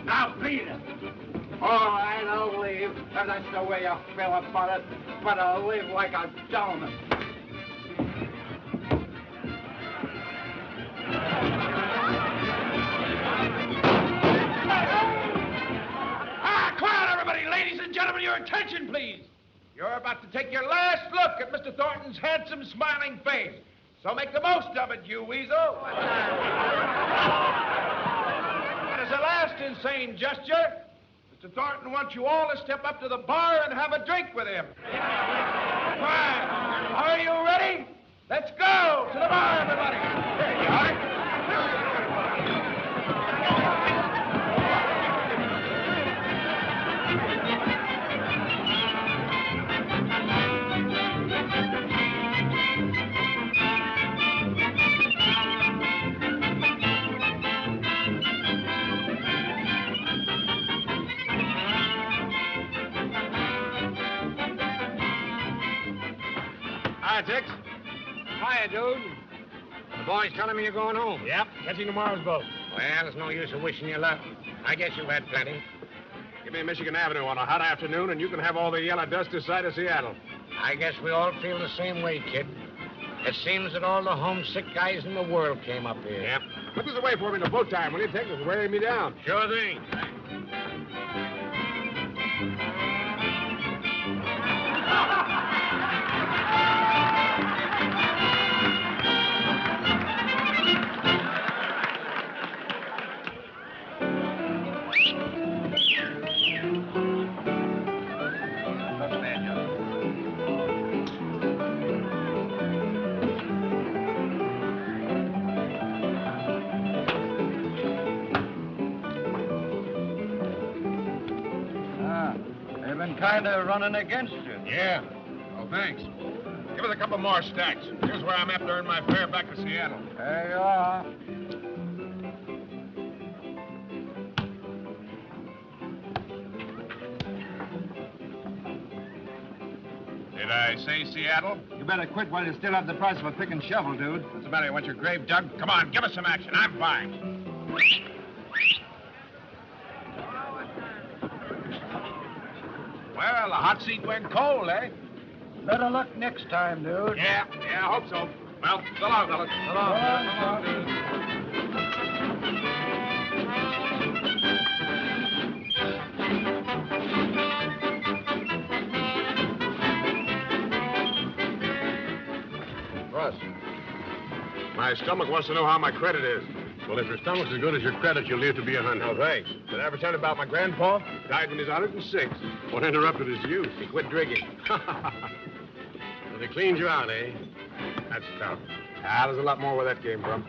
Now, Peter. All right, I'll leave, if that's the way you feel about it. But I'll live like a gentleman. Quiet, everybody. Ladies and gentlemen, your attention, please. You're about to take your last look at Mr. Thornton's handsome, smiling face. So make the most of it, you weasel. And as a last insane gesture, Mr. Thornton wants you all to step up to the bar and have a drink with him. Fine. Are you ready? Let's go to the bar, everybody. Here you are. Hi, Tex. Hiya, dude. The boys telling me you're going home. Yep, catching tomorrow's boat. Well, there's no use of wishing you luck. I guess you've had plenty. Give me Michigan Avenue on a hot afternoon, and you can have all the yellow dust this side of Seattle. I guess we all feel the same way, kid. It seems that all the homesick guys in the world came up here. Yep. Put this away for me till boat time, will you, Tex? It's wearing me down. Sure thing. Kind of running against you. Yeah. Oh, thanks. Give us a couple more stacks. Here's where I'm at to earn my fare back to Seattle. There you are. Did I say Seattle? You better quit while you still have the price of a pick and shovel, dude. What's the matter? You want your grave dug? Come on, give us some action. I'm fine. Well, the hot seat went cold, eh? Better luck next time, dude. Yeah, I hope so. Well, so long, fellas. So long. Russ, my stomach wants to know how my credit is. Well, if your stomach's as good as your credit, you'll live to be 100. Oh, thanks. Did I ever tell you about my grandpa? Died when he was 106. What interrupted his youth? He quit drinking. Well, they cleaned you out, eh? That's tough. Ah, there's a lot more where that came from.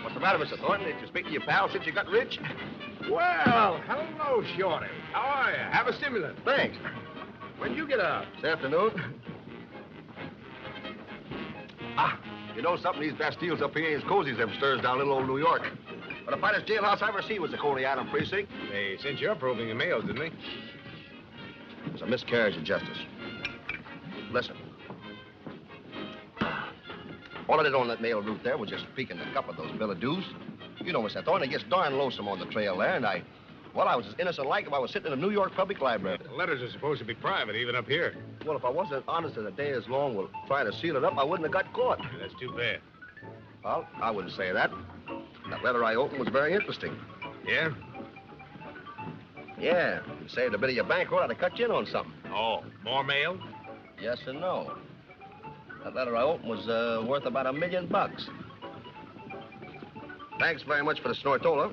What's the matter, Mr. Thornton? Did you speak to your pal since you got rich? Well, hello, Shorty. How are you? Have a stimulant. Thanks. When'd you get out? This afternoon. You know something? These Bastilles up here ain't as cozy as them stirs down little old New York. But the finest jailhouse I ever seen was the Coney Island precinct. They sent you up roving your mails, didn't they? It was a miscarriage of justice. Listen. All I did on that mail route there was just peek in the cup of those billet dues. You know, Mr. Thornton, it gets darn lonesome on the trail there, and I was as innocent like if I was sitting in a New York public library. The letters are supposed to be private, even up here. Well, if I wasn't honest as a day is long, well, trying to seal it up, I wouldn't have got caught. That's too bad. Well, I wouldn't say that. That letter I opened was very interesting. Yeah? Yeah. It saved a bit of your bankroll. I'd have cut you in on something. Oh, more mail? Yes and no. That letter I opened was worth about $1 million. Thanks very much for the snortola.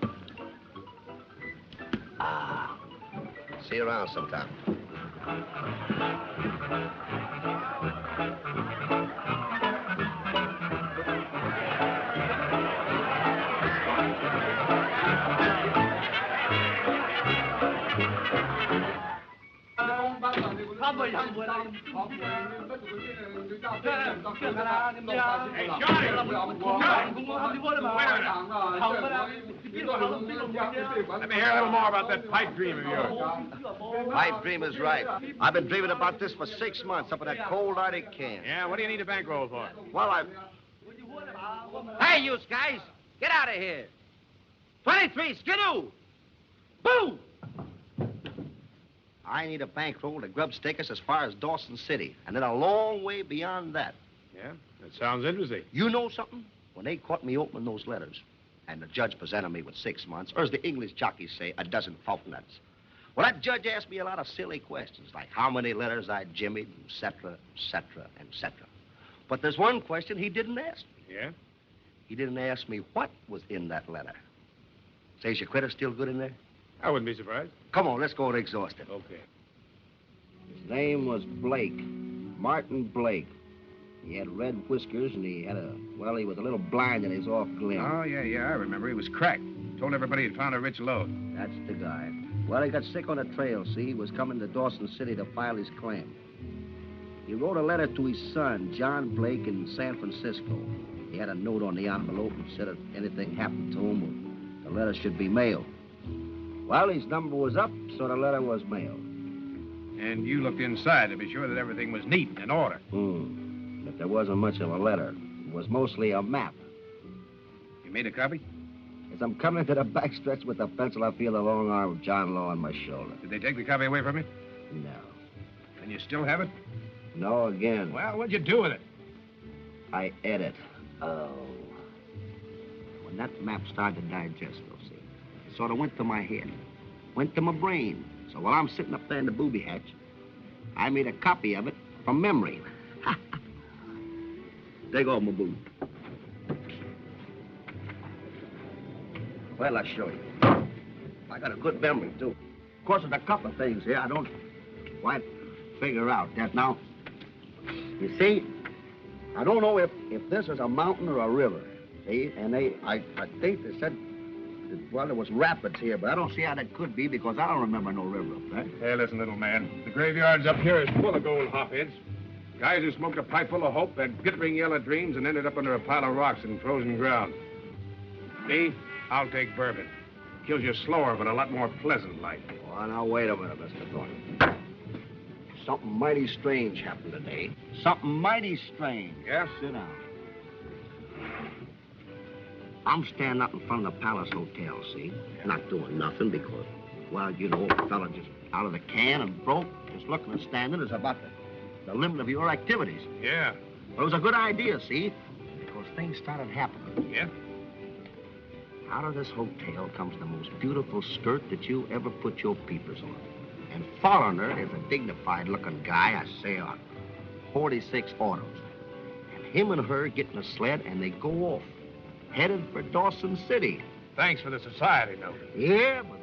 See you around sometime. Hey, Johnny! Let me hear a little more about that pipe dream of yours. Pipe dream is right. I've been dreaming about this for 6 months up in that cold Arctic can. Yeah, what do you need a bankroll for? Well, Hey, you guys, get out of here. 23, skidoo. Boo! I need a bankroll to grub stake us as far as Dawson City, and then a long way beyond that. Yeah, that sounds interesting. You know something? When they caught me opening those letters, and the judge presented me with 6 months, or as the English jockeys say, a dozen fortnights. Well, that judge asked me a lot of silly questions, like how many letters I jimmied, et cetera, et cetera, et cetera. But there's one question he didn't ask me. Yeah? He didn't ask me what was in that letter. Say, is your credit still good in there? I wouldn't be surprised. Come on, let's go and exhaust it. Okay. His name was Blake, Martin Blake. He had red whiskers, and he was a little blind in his off glim. Oh, yeah, I remember. He was cracked. Told everybody he'd found a rich lode. That's the guy. Well, he got sick on the trail, see? He was coming to Dawson City to file his claim. He wrote a letter to his son, John Blake, in San Francisco. He had a note on the envelope and said if anything happened to him, the letter should be mailed. Well, his number was up, so the letter was mailed. And you looked inside to be sure that everything was neat and in order. But there wasn't much of a letter. It was mostly a map. You made a copy? As I'm coming to the backstretch with the pencil, I feel the long arm of John Law on my shoulder. Did they take the copy away from you? No. And you still have it? No again. Well, what'd you do with it? I ate it. Oh. When that map started to digest, though, see, it sort of went to my head, went to my brain. So while I'm sitting up there in the booby hatch, I made a copy of it from memory. Take off my boot. Well, I'll show you. I got a good memory, too. Of course, there's a couple of things here I don't quite figure out that now. You see, I don't know if this is a mountain or a river, see? And I think they said, well, there was rapids here, but I don't see how that could be because I don't remember no river up there. Hey, listen, little man. The graveyards up here is full of gold hopheads. Guys who smoked a pipe full of hope, had glittering yellow dreams, and ended up under a pile of rocks in frozen ground. Me, I'll take bourbon. Kills you slower, but a lot more pleasant like. Well, now, wait a minute, Mr. Thornton. Something mighty strange happened today. Something mighty strange. Yeah? Sit down. I'm standing up in front of the Palace Hotel, see? Yeah. Not doing nothing because, well, you know, a fella just out of the can and broke, just looking and standing is about the limit of your activities. Yeah. Well, it was a good idea, see? Because things started happening. Yeah? Out of this hotel comes the most beautiful skirt that you ever put your peepers on. And following her is a dignified-looking guy, I say, on 46 autos. And him and her get in a sled, and they go off, headed for Dawson City. Thanks for the society note. Yeah, but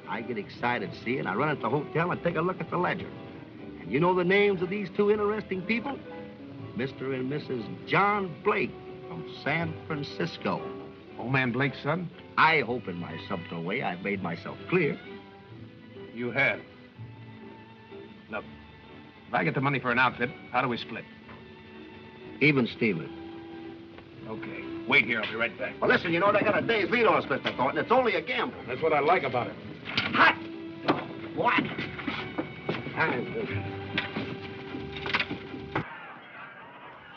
I get excited, see, and I run at the hotel and take a look at the ledger. And you know the names of these two interesting people? Mr. and Mrs. John Blake from San Francisco. Old man Blake's son? I hope in my subtle way I've made myself clear. You have. Look, if I get the money for an outfit, how do we split? Even Steven. Okay. Wait here. I'll be right back. Well, listen, you know, they got a day's lead on us, Mr. Thornton. It's only a gamble. That's what I like about it. Hot! What?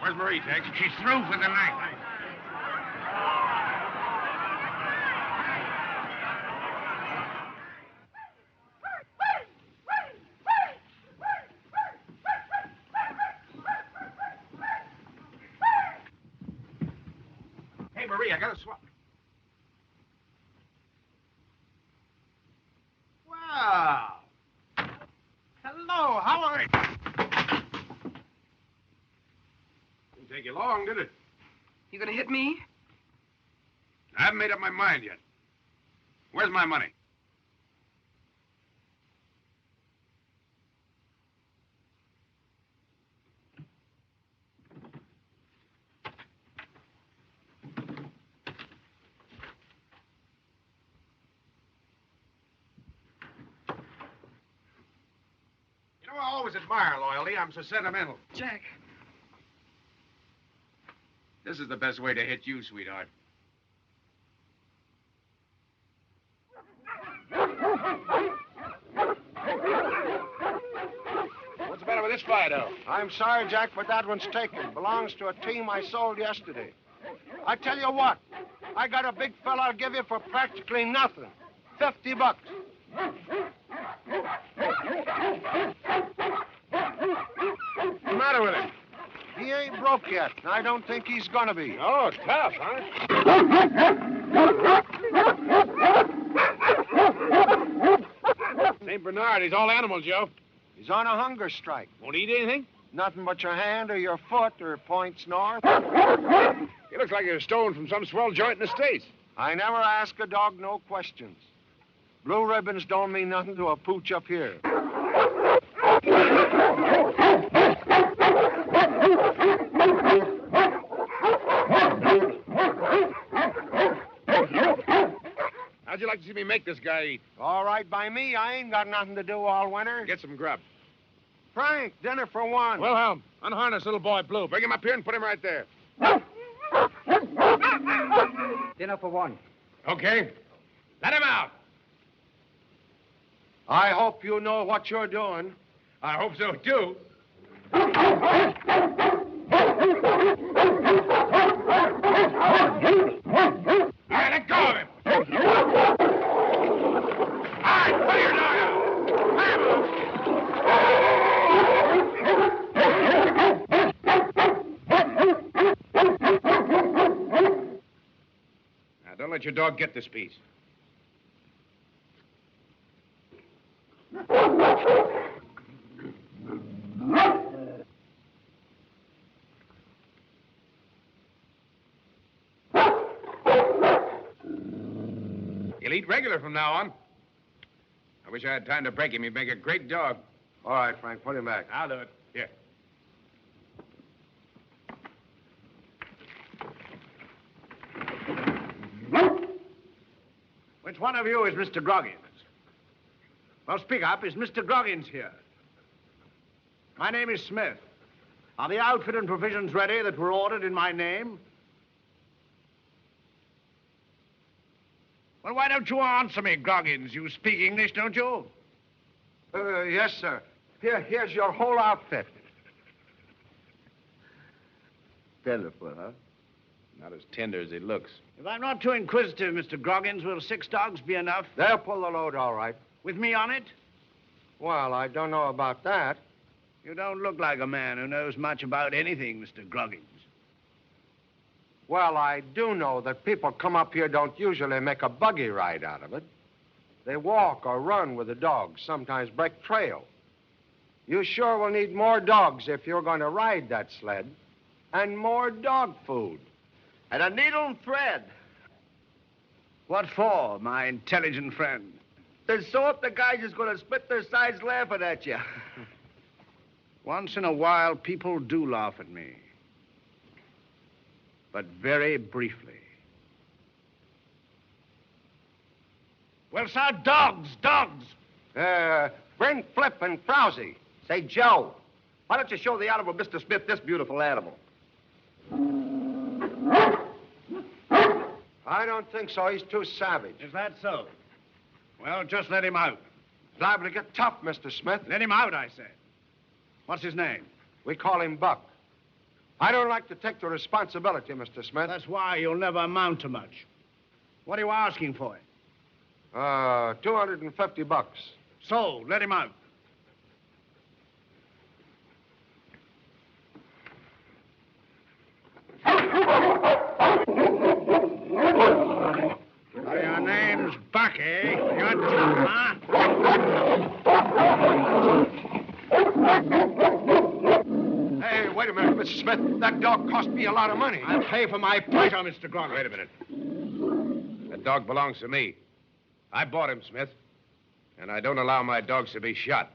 Where's Marie, Tex? She's through for the night. Hey, Marie, I got a swap. Wow. Hello, how are you? Didn't take you long, did it? You gonna hit me? I haven't made up my mind yet. Where's my money? You know, I always admire loyalty. I'm so sentimental. Jack. This is the best way to hit you, sweetheart. What's the matter with this Fido? I'm sorry, Jack, but that one's taken. Belongs to a team I sold yesterday. I tell you what, I got a big fella I'll give you for practically nothing. $50. What's the matter with him? He ain't broke yet, and I don't think he's gonna be. Oh, tough, huh? St. Bernard, he's all animal, Joe. He's on a hunger strike. Won't eat anything? Nothing but your hand or your foot or points north. He looks like he was stolen from some swell joint in the States. I never ask a dog no questions. Blue ribbons don't mean nothing to a pooch up here. How'd you like to see me make this guy eat? All right by me. I ain't got nothing to do all winter. Get some grub. Frank, dinner for one. Wilhelm, unharness little boy Blue. Bring him up here and put him right there. Dinner for one. Okay. Let him out. I hope you know what you're doing. I hope so, too. All right, let go of him. All right, put your dog out. Let him out. Now, don't let your dog get this piece. He'll eat regular from now on. I wish I had time to break him. He'd make a great dog. All right, Frank, put him back. I'll do it. Here. Which one of you is Mr. Groggins? Well, speak up. Is Mr. Groggins here? My name is Smith. Are the outfit and provisions ready that were ordered in my name? Well, why don't you answer me, Groggins? You speak English, don't you? Yes, sir. Here's your whole outfit. Tenderfoot, huh? Not as tender as he looks. If I'm not too inquisitive, Mr. Groggins, will 6 dogs be enough? They'll pull the load all right. With me on it? Well, I don't know about that. You don't look like a man who knows much about anything, Mr. Groggins. Well, I do know that people come up here don't usually make a buggy ride out of it. They walk or run with the dogs, sometimes break trail. You sure will need more dogs if you're going to ride that sled. And more dog food. And a needle and thread. What for, my intelligent friend? To sew up the guys who's going to split their sides laughing at you. Once in a while, people do laugh at me. But very briefly. Well, sir, dogs. Bring Flip and Frowsy. Say, Joe, why don't you show the Honorable Mr. Smith this beautiful animal? I don't think so. He's too savage. Is that so? Well, just let him out. He's liable to get tough, Mr. Smith. Let him out, I said. What's his name? We call him Buck. I don't like to take the responsibility, Mr. Smith. That's why you'll never amount to much. What are you asking for it? $250. So, let him out. Your name's Buck, eh? You're tough, huh? Hey, wait a minute, Mr. Smith. That dog cost me a lot of money. I'll pay for my pleasure, Mr. Groggins. Wait a minute. That dog belongs to me. I bought him, Smith. And I don't allow my dogs to be shot.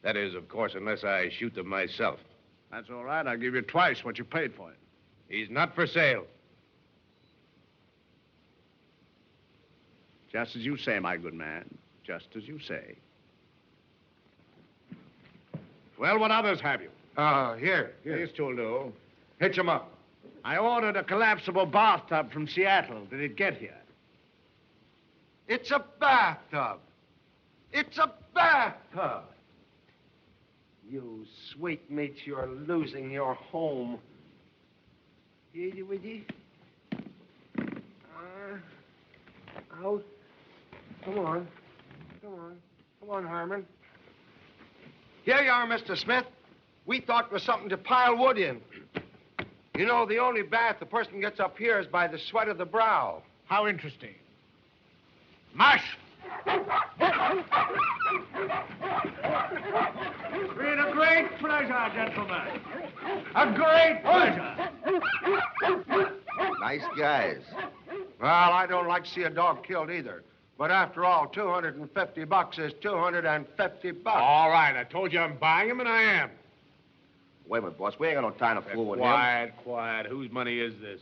That is, of course, unless I shoot them myself. That's all right. I'll give you twice what you paid for it. He's not for sale. Just as you say, my good man. Just as you say. Well, what others have you? Here. These two'll do. Hitch him up. I ordered a collapsible bathtub from Seattle. Did it get here? It's a bathtub. It's a bathtub. You sweetmeats, you're losing your home. Out. Come on. Come on. Come on, Harmon. Here you are, Mr. Smith. We thought it was something to pile wood in. You know, the only bath the person gets up here is by the sweat of the brow. How interesting. Mush! Been a great pleasure, gentlemen. A great pleasure. Nice guys. Well, I don't like to see a dog killed either. But after all, $250 is $250. All right, I told you I'm buying him, and I am. Wait a minute, boss. We ain't got no time to fool with him. Quiet, quiet. Whose money is this?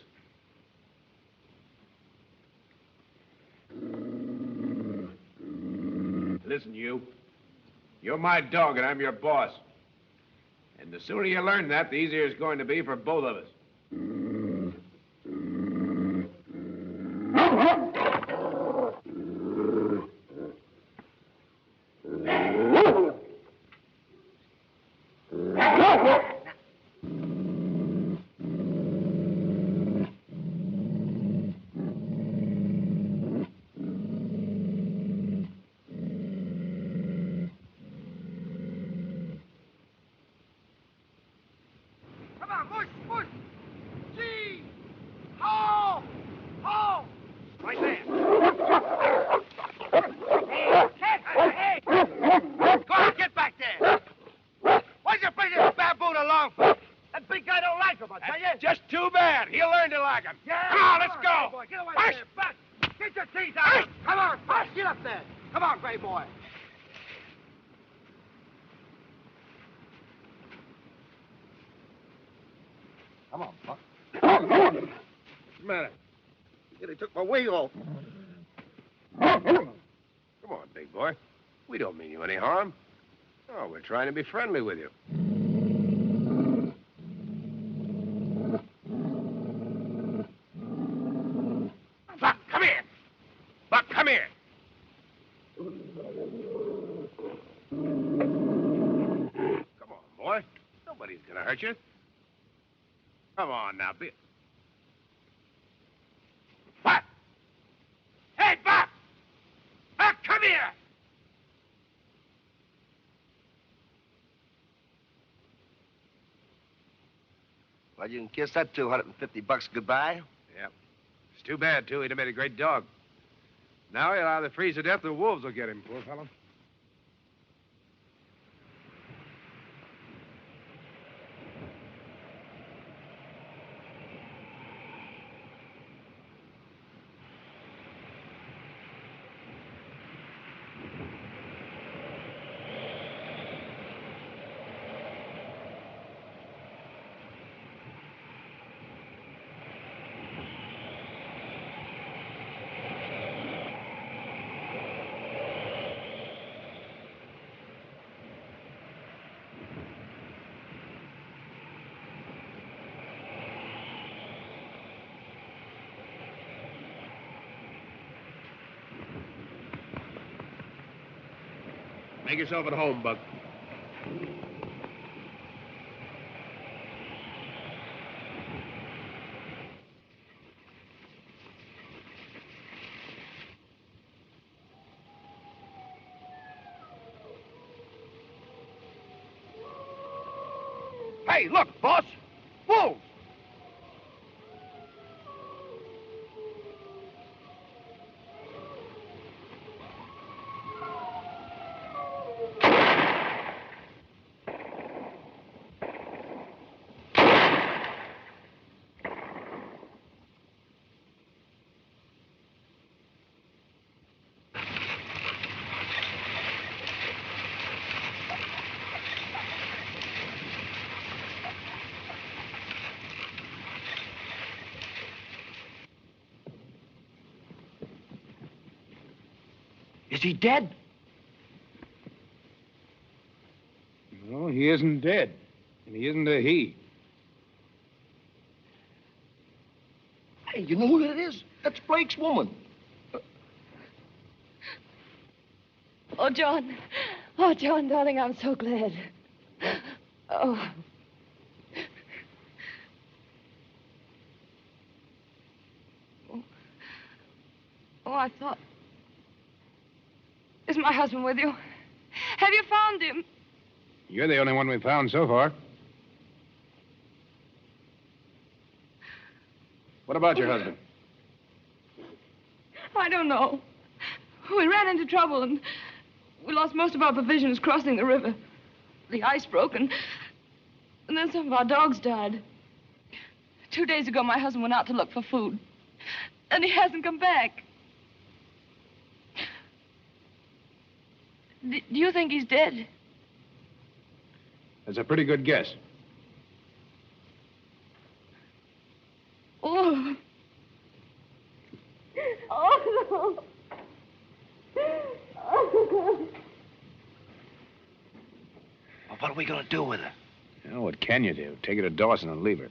Listen, you. You're my dog, and I'm your boss. And the sooner you learn that, the easier it's going to be for both of us. Trying to be friendly with you. Buck, come here! Buck, come here! Come on, boy. Nobody's gonna hurt you. Come on now, be... Buck! Hey, Buck! Buck, come here! Well, you can kiss that $250 goodbye. Yep. It's too bad, too. He'd have made a great dog. Now he'll either freeze to death or the wolves will get him, poor fellow. Make yourself at home, Buck. Hey, look, boss! Wolves! Is he dead? No, he isn't dead. And he isn't a he. Hey, you know who that is? That's Blake's woman. Oh, John. Oh, John, darling, I'm so glad. Oh. Oh, I thought... Is my husband with you? Have you found him? You're the only one we've found so far. What about your husband? I don't know. We ran into trouble and we lost most of our provisions crossing the river. The ice broke and then some of our dogs died. 2 days ago, my husband went out to look for food. And he hasn't come back. Do you think he's dead? That's a pretty good guess. Oh. Oh, no. Oh. Well, what are we going to do with her? Well, what can you do? Take her to Dawson and leave her.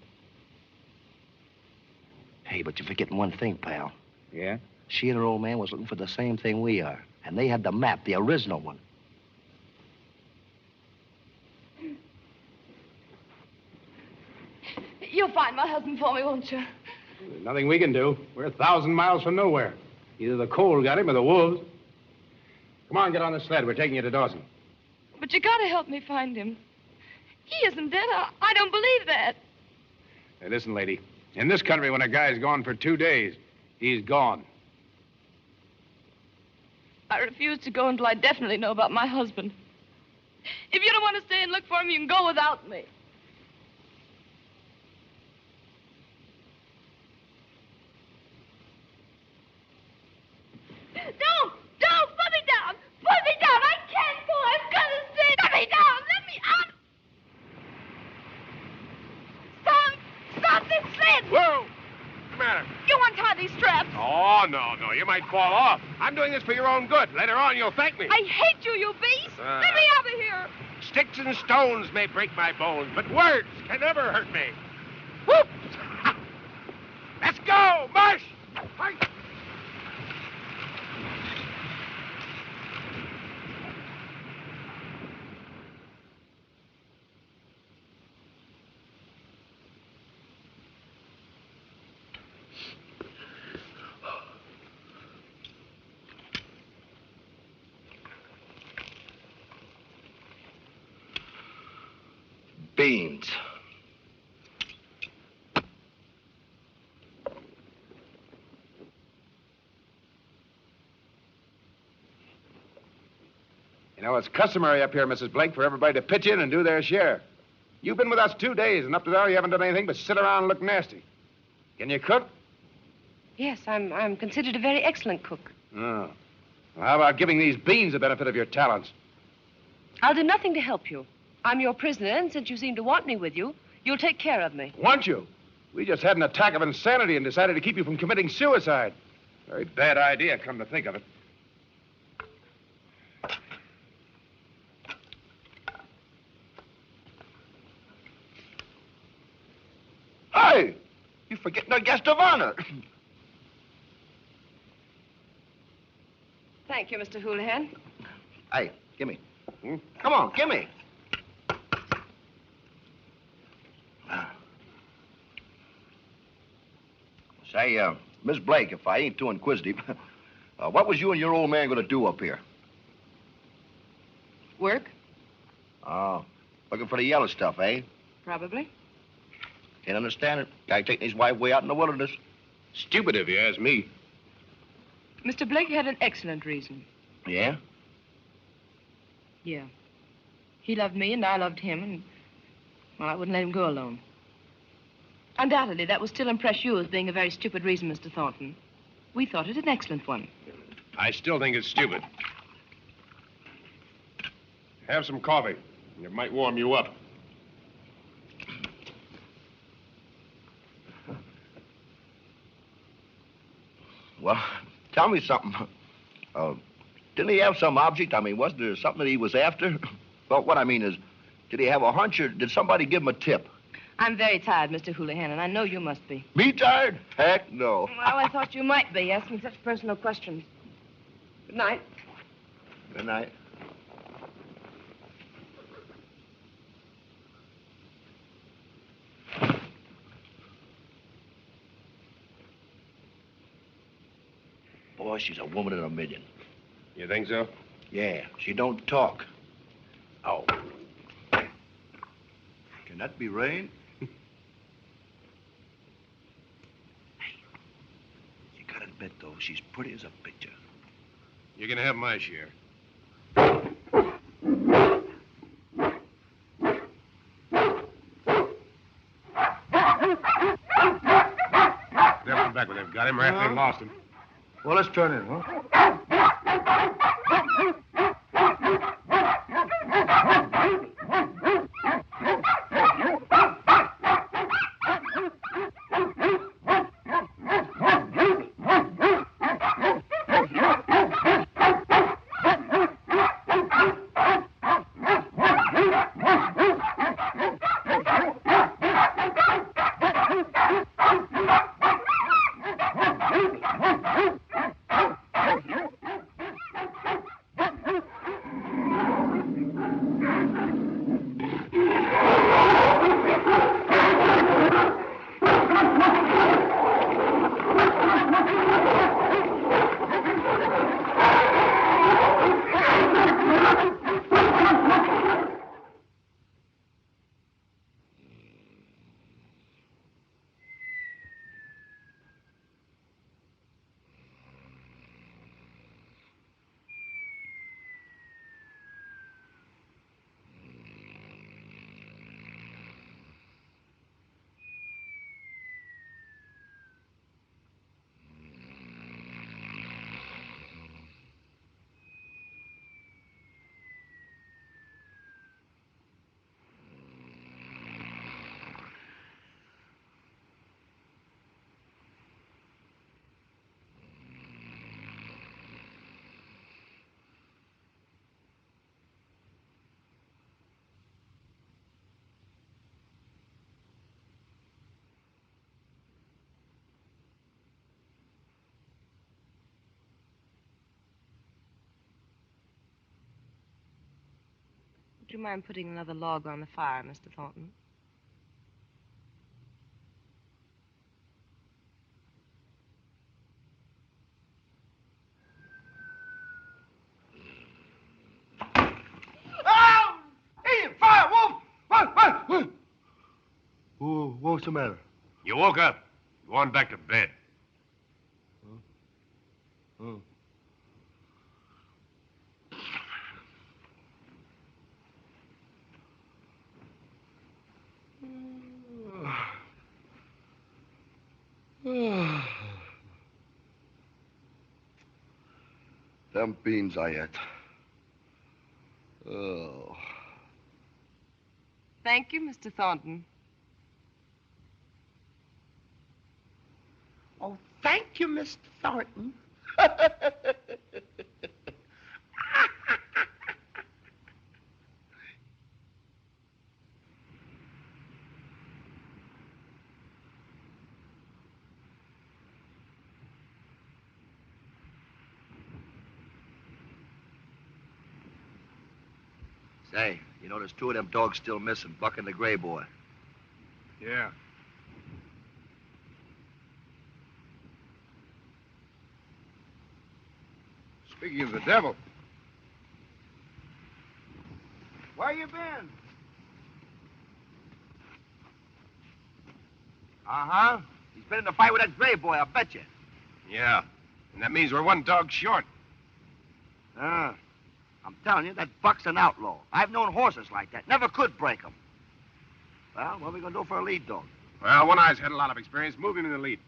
Hey, but you're forgetting one thing, pal. Yeah? She and her old man was looking for the same thing we are. And they had the map, the original one. You'll find my husband for me, won't you? There's nothing we can do. We're 1,000 miles from nowhere. Either the cold got him or the wolves. Come on, get on the sled. We're taking you to Dawson. But you gotta help me find him. He isn't dead. I don't believe that. Hey, listen, lady. In this country, when a guy's gone for 2 days, he's gone. I refuse to go until I definitely know about my husband. If you don't want to stay and look for him, you can go without me. Don't! Put me down! Put me down! I can't go! I've got to stay! Put me down! Let me out! Stop this sled! Whoa! What's the matter? You untie these straps. Oh, no. You might fall off. I'm doing this for your own good. Later on, you'll thank me. I hate you, you beast! Let me out of here! Sticks and stones may break my bones, but words can never hurt me. Whoop! Let's go! March! Fight! Beans. You know, it's customary up here, Mrs. Blake, for everybody to pitch in and do their share. You've been with us 2 days, and up to now you haven't done anything but sit around and look nasty. Can you cook? Yes, I'm considered a very excellent cook. Oh. Well, how about giving these beans the benefit of your talents? I'll do nothing to help you. I'm your prisoner, and since you seem to want me with you, you'll take care of me. Want you? We just had an attack of insanity and decided to keep you from committing suicide. Very bad idea, come to think of it. Hey! You're forgetting our guest of honor. Thank you, Mr. Houlihan. Hey, gimme. Come on, gimme. Say, Miss Blake, if I ain't too inquisitive, what was you and your old man going to do up here? Work? Oh, looking for the yellow stuff, eh? Probably. Can't understand it. Guy taking his wife way out in the wilderness. Stupid if you ask me. Mr. Blake had an excellent reason. Yeah? Yeah. He loved me and I loved him, and, well, I wouldn't let him go alone. Undoubtedly, that will still impress you as being a very stupid reason, Mr. Thornton. We thought it an excellent one. I still think it's stupid. Have some coffee. It might warm you up. Well, tell me something. Didn't he have some object? I mean, wasn't there something that he was after? Well, what I mean is, did he have a hunch or did somebody give him a tip? I'm very tired, Mr. Houlihan, and I know you must be. Me tired? Heck no. Well, I thought you might be, asking such personal questions. Good night. Good night. Boy, she's a woman in a million. You think so? Yeah, she don't talk. Oh. Can that be rain? Hey, you gotta admit, though, she's pretty as a picture. You're gonna have my share. They'll come back when they've got him or after they've lost him. Well, let's turn in, huh? Would you mind putting another log on the fire, Mr. Thornton? Oh! Hey, fire, Wolf! What? What's the matter? You woke up. You on back to bed. Oh. Them beans I ate. Oh. Thank you, Mr. Thornton. Oh, thank you, Mr. Thornton. Say, you know, there's two of them dogs still missing, Buck and the gray boy. Yeah. Speaking of the devil. Where you been? Uh-huh. He's been in a fight with that gray boy, I bet you. Yeah. And that means we're one dog short. Ah. I'm telling you, that Buck's an outlaw. I've known horses like that. Never could break them. Well, what are we going to do for a lead dog? Well, One Eye's had a lot of experience. Move him in the lead.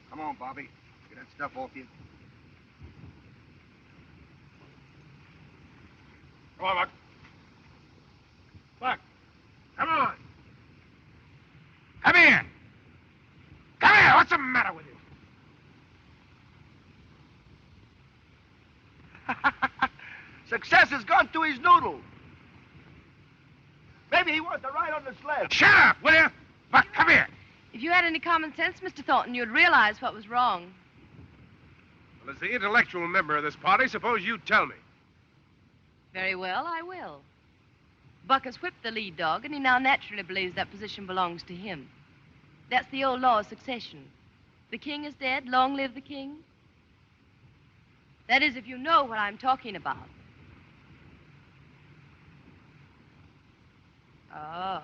Come on, Bobby. Get that stuff off you. Come on, Buck. Buck. Come on. Come here. Come here. What's the matter with you? Success has gone to his noodle. Maybe he wants to ride on the sled. Shut up, will you? Buck, come here. If you had any common sense, Mr. Thornton, you'd realize what was wrong. Well, as the intellectual member of this party, suppose you tell me. Very well, I will. Buck has whipped the lead dog, and he now naturally believes that position belongs to him. That's the old law of succession. The king is dead, long live the king. That is, if you know what I'm talking about. Oh.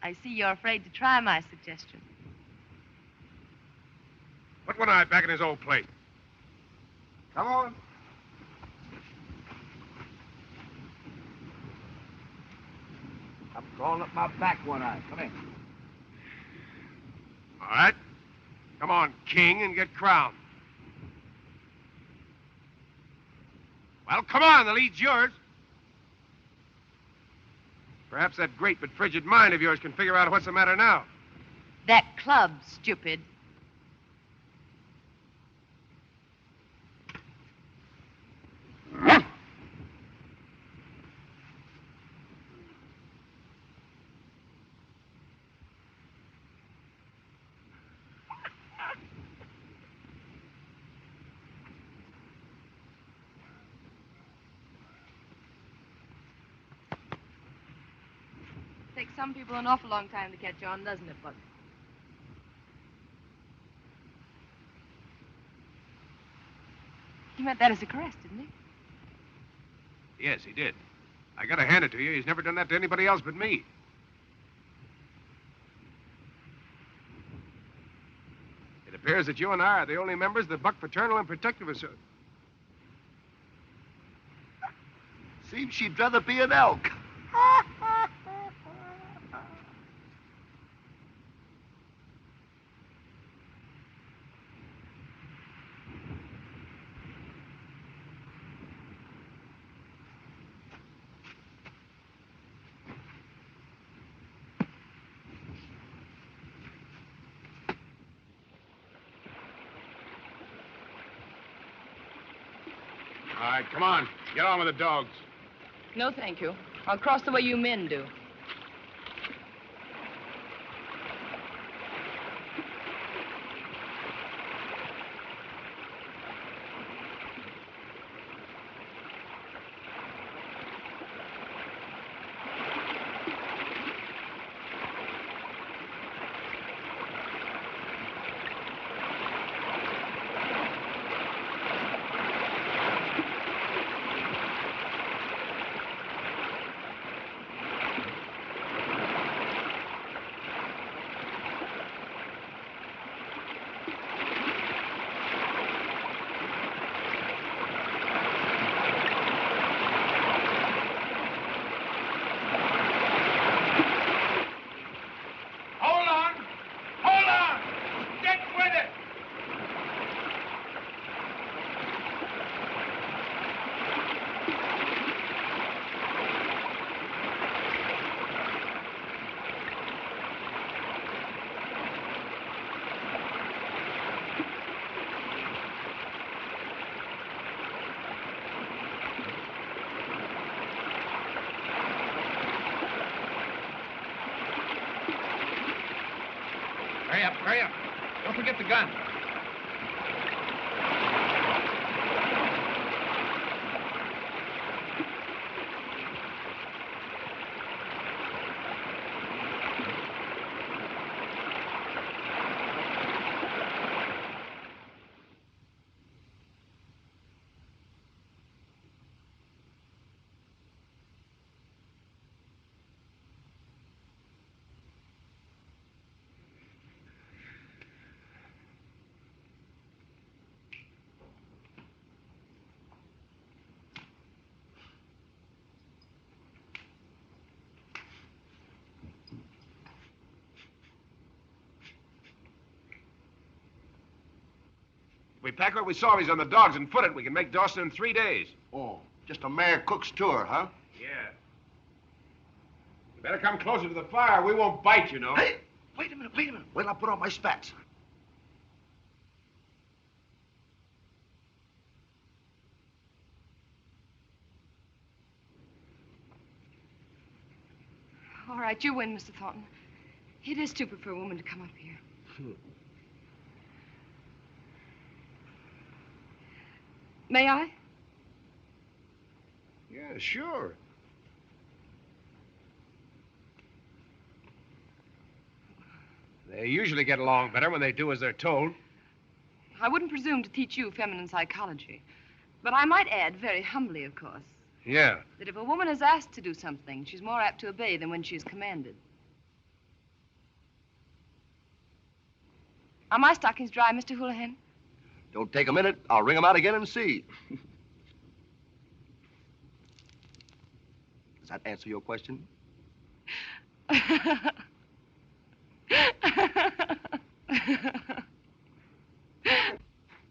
I see you're afraid to try my suggestion. Put one eye back in his old plate. Come on. I'm crawling up my back one eye. Come in. All right. Come on, king, and get crowned. Well, come on, the lead's yours. Perhaps that great but frigid mind of yours can figure out what's the matter now. That club, stupid. Takes some people an awful long time to catch on, doesn't it, Buck? He meant that as a caress, didn't he? Yes, he did. I gotta hand it to you. He's never done that to anybody else but me. It appears that you and I are the only members of the Buck Fraternal and Protective Association. Seems she'd rather be an elk. All right, come on. Get on with the dogs. No, thank you. I'll cross the way you men do. Hurry up, hurry up. Don't forget the gun. If we pack what we saw, he's on the dogs and foot it, we can make Dawson in 3 days. Oh, just a Mayor Cook's tour, huh? Yeah. You better come closer to the fire. We won't bite, you know. Hey, wait a minute. Wait till I put on my spats. All right, you win, Mr. Thornton. It is stupid for a woman to come up here. May I? Yeah, sure. They usually get along better when they do as they're told. I wouldn't presume to teach you feminine psychology. But I might add, very humbly, of course, Yeah. that if a woman is asked to do something, she's more apt to obey than when she's commanded. Are my stockings dry, Mr. Houlihan? Don't take a minute. I'll wring them out again and see. Does that answer your question?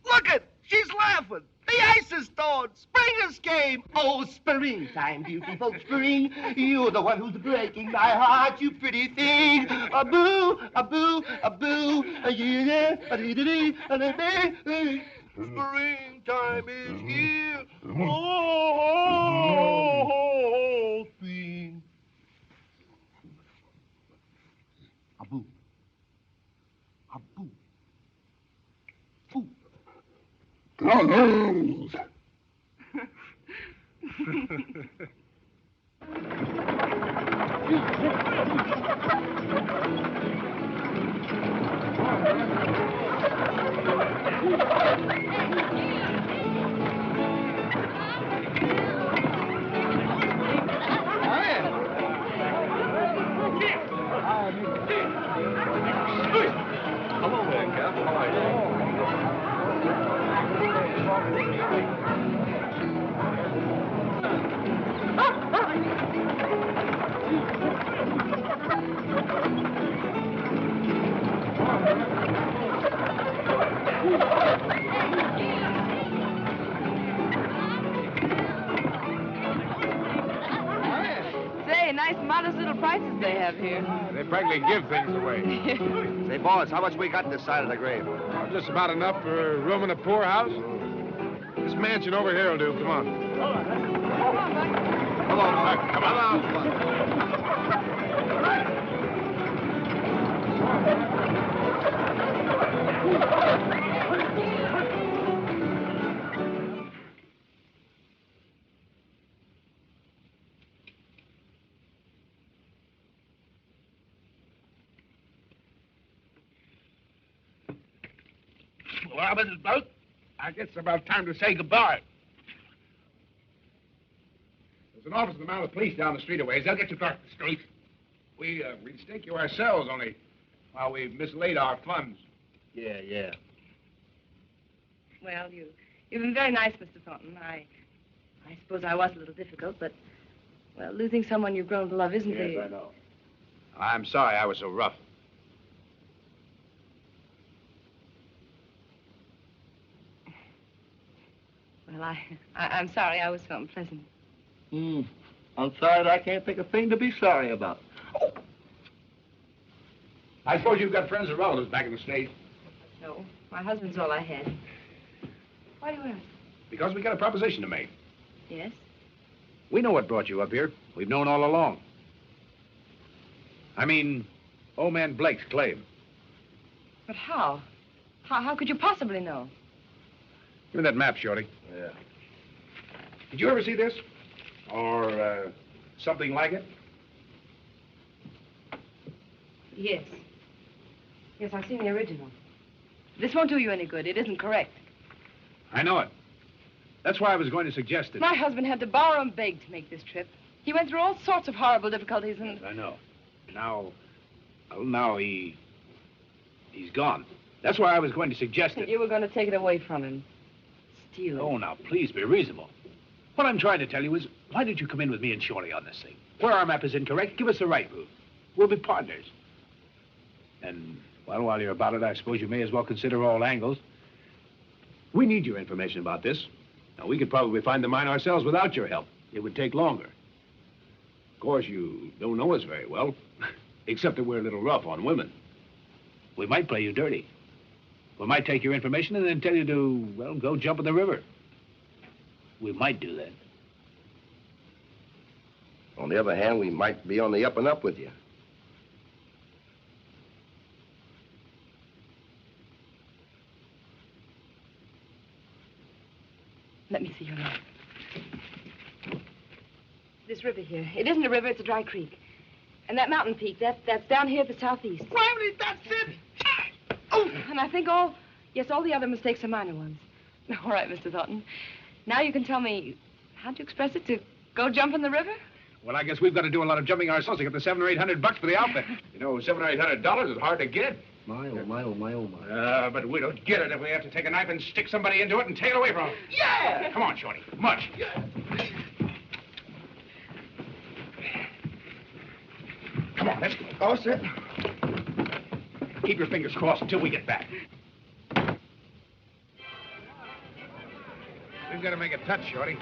Look it! She's laughing. The ice is thawed. Spring has came. Oh, springtime, beautiful spring. You're the one who's breaking my heart, you pretty thing. A boo, a boo, a boo. Springtime is here. Oh, spring. A boo. A boo. Boo. Hello there, Cap. How are you? Say, nice modest little prices they have here. They practically give things away. Say, boss, how much we got this side of the grave? Just about enough for a room in a poorhouse. This mansion over here will do. Come on. Come on, Come on. Well, Mrs. Boat, I guess it's about time to say goodbye. There's an office of the Mounted Police down the street a ways. They'll get you across the street. We'd stake you ourselves, only while we've mislaid our funds. Yeah. Well, you've been very nice, Mr. Thornton. I suppose I was a little difficult, but, well, losing someone you've grown to love isn't the... Yes, I know. I'm sorry I was so rough. Well, I'm sorry I was so unpleasant. I'm sorry that I can't think of a thing to be sorry about. I suppose you've got friends or relatives back in the States. No, my husband's all I had. Why do you ask? Because we got a proposition to make. Yes? We know what brought you up here. We've known all along. I mean, old man Blake's claim. But how? How could you possibly know? Give me that map, Shorty. Yeah. Did you ever see this? Or, something like it? Yes. Yes, I've seen the original. This won't do you any good. It isn't correct. I know it. That's why I was going to suggest it. My husband had to borrow and beg to make this trip. He went through all sorts of horrible difficulties and... I know. Now he's gone. That's why I was going to suggest it. You were going to take it away from him. Steal it. Oh, now, please be reasonable. What I'm trying to tell you is, why did you come in with me and Shorty on this thing? Where our map is incorrect, give us the right route. We'll be partners. And, well, while you're about it, I suppose you may as well consider all angles. We need your information about this. Now, we could probably find the mine ourselves without your help. It would take longer. Of course, you don't know us very well, except that we're a little rough on women. We might play you dirty. We might take your information and then tell you to, well, go jump in the river. We might do that. On the other hand, we might be on the up and up with you. Let me see your map. This river here. It isn't a river, it's a dry creek. And that mountain peak, that's down here at the southeast. Finally, that's it! Oh! And I think all the other mistakes are minor ones. All right, Mr. Thornton. Now you can tell me, how'd you express it, to go jump in the river? Well, I guess we've got to do a lot of jumping ourselves to get the $700 or $800 for the outfit. You know, $700 or $800 is hard to get. My, oh, my, oh, my, oh, my. But we don't get it if we have to take a knife and stick somebody into it and tail away from them. Yeah! Come on, Shorty. Much. Yeah. Come on, let's go. All set. Keep your fingers crossed until we get back. We've got to make a touch, Shorty.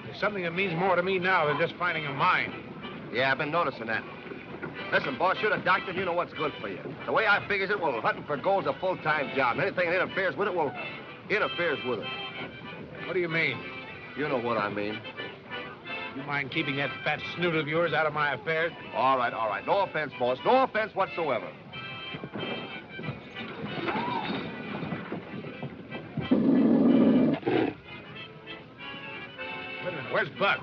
There's something that means more to me now than just finding a mine. Yeah, I've been noticing that. Listen, boss, you're the doctor, you know what's good for you. The way I figures it, well, hunting for gold's a full-time job. Anything that interferes with it, well, interferes with it. What do you mean? You know what I mean. You mind keeping that fat snoot of yours out of my affairs? All right, all right. No offense, boss. No offense whatsoever. Wait a minute, where's Buck?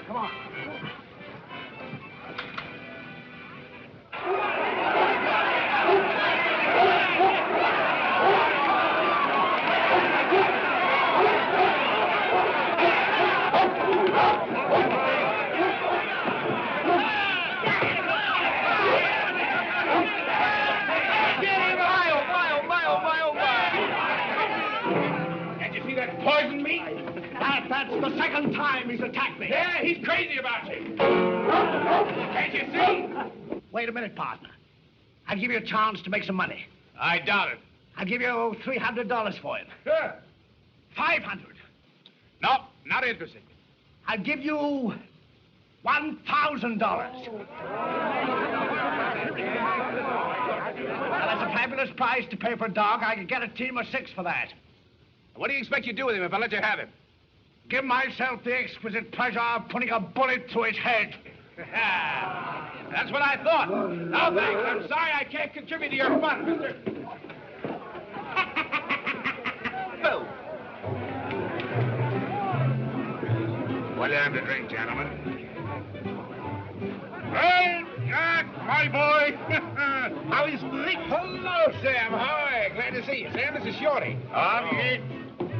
Come on. Poison me? That's the second time he's attacked me. Yeah, he's crazy about you. Can't you see? Wait a minute, partner. I'll give you a chance to make some money. I doubt it. I'll give you $300 for it. Sure. 500. No, not interested. I'll give you $1,000. Well, that's a fabulous price to pay for a dog. I could get a team of 6 for that. What do you expect you do with him if I let you have him? Give myself the exquisite pleasure of putting a bullet through his head. That's what I thought. No, thanks. I'm sorry I can't contribute to your fun, mister. Oh. What do you have to drink, gentlemen? Well, Jack, my boy. How is Rick? Hello, Sam. Hi. Glad to see you. Sam, this is Shorty.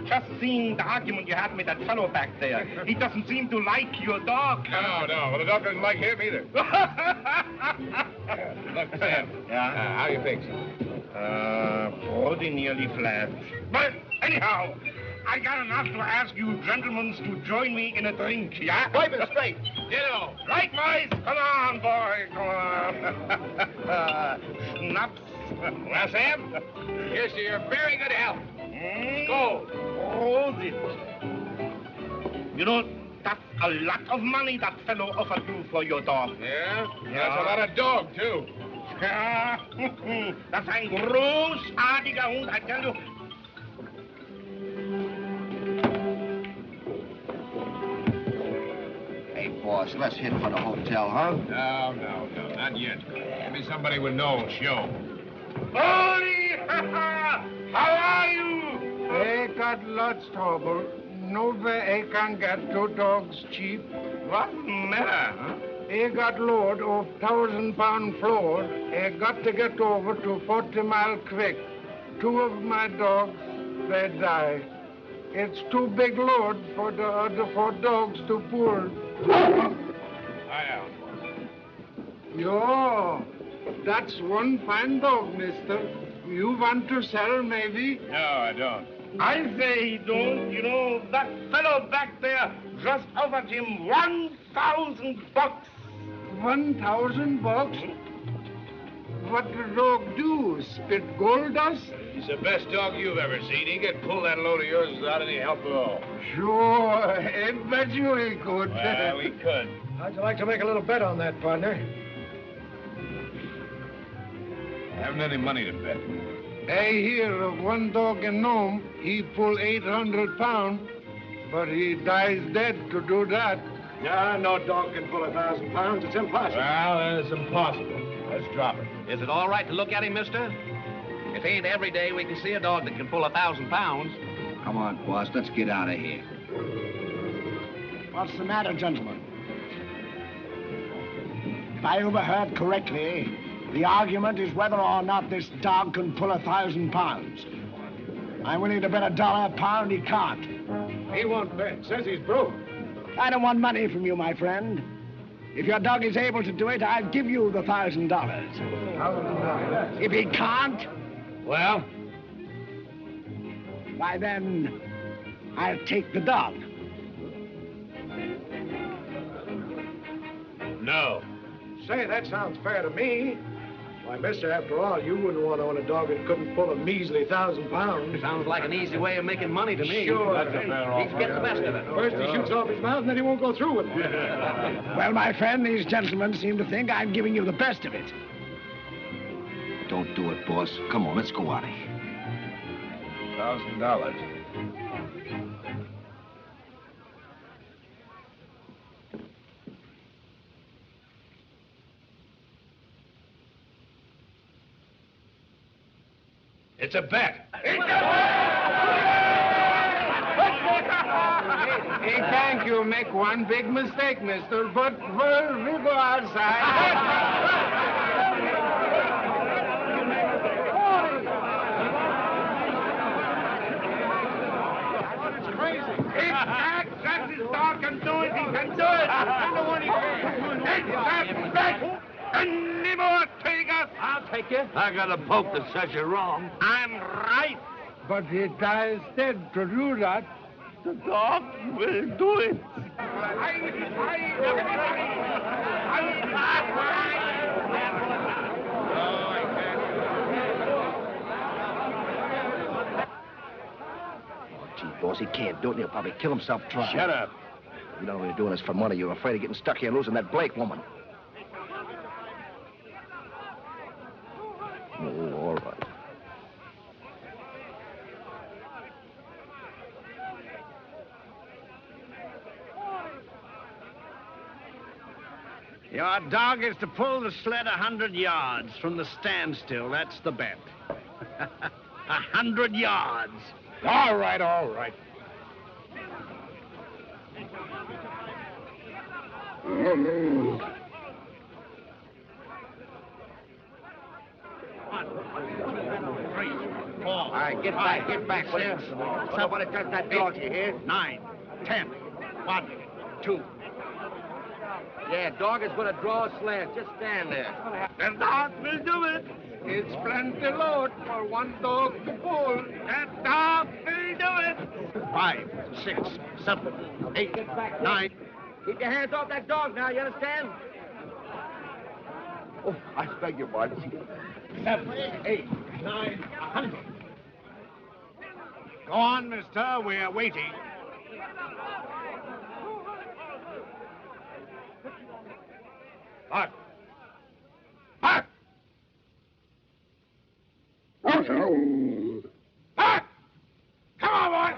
Just seen the argument you had with that fellow back there. He doesn't seem to like your dog. No. Well, the dog doesn't like him either. Look, Sam. Yeah? How you fix? Pretty nearly flat. But anyhow, I got enough to ask you gentlemen to join me in a drink, yeah? Wipe it straight. Ditto. Right, boys? Come on, boy. Come on. Snaps. Well, Sam, here's to your very good health. Gold. Hold it. You know, that's a lot of money that fellow offered you for your dog. Yeah? That's a lot of dog, too. Das ein großartiger Hund, I tell you. Hey, boss, let's hit for the hotel, huh? No, not yet. Give me somebody with no show. Holy! How are you? I got lots trouble. No way I can get 2 dogs cheap. What matter, huh? I got load of 1,000-pound flour. I got to get over to 40 Mile Creek. 2 of my dogs, they die. It's too big load for the other 4 dogs to pull. Hi, Yo, that's one fine dog, mister. You want to sell, maybe? No, I don't. I say he don't. You know, that fellow back there just offered him $1,000. $1,000? What the dog do? Spit gold dust? He's the best dog you've ever seen. He could pull that load of yours without any help at all. Sure, I bet you he could. Well, we could. How'd you like to make a little bet on that, partner? I haven't any money to bet. I hear of one dog in Nome. He pull 800 pounds, but he dies dead to do that. No, no dog can pull 1,000 pounds. It's impossible. Well, it's impossible. Let's drop it. Is it all right to look at him, mister? It ain't every day we can see a dog that can pull 1,000 pounds. Come on, boss. Let's get out of here. What's the matter, gentlemen? If I overheard correctly, the argument is whether or not this dog can pull 1,000 pounds. I'm willing to bet $1 a pound he can't. He won't bet. Says he's broke. I don't want money from you, my friend. If your dog is able to do it, I'll give you the $1,000. If he can't, Well? why then, I'll take the dog. No. Say, that sounds fair to me. Why, mister, after all, you wouldn't want to own a dog that couldn't pull a measly 1,000 pounds. Sounds like an easy way of making money to me. Sure. That's a fair offer. He's getting the best of it. First he shoots off his mouth, and then he won't go through with it. Well, my friend, these gentlemen seem to think I'm giving you the best of it. Don't do it, boss. Come on, let's go out of here. $1,000. It's a bet. Hey, thank you. Make one big mistake, mister, but we'll go outside. It's crazy. That's his dog can do it. He can do it. I know what he can. That's any more takers. I'll take you. I got a poke that says you're wrong. I'm right. But he dies dead to do that. The dog will do it. Gee, boss, he can't do it. He'll probably kill himself trying. Shut up. You know you're doing this for money. You're afraid of getting stuck here and losing that Blake woman. Oh, all right. Your dog is to pull the sled 100 yards from the standstill. That's the bet. 100 yards. All right, all right. All right, get back, will you? Somebody touch that dog, you hear? 9, 10, 1, 2. Yeah, dog is going to draw a sled. Just stand there. The dog will do it. It's plenty load for one dog to pull. That dog will do it. 5, 6, 7, 8, 9. Keep your hands off that dog now, you understand? Oh, I beg your pardon. 7, 8, 9, 100. Go on, mister. We're waiting. Mark. Mark! Mark! Come on, boy!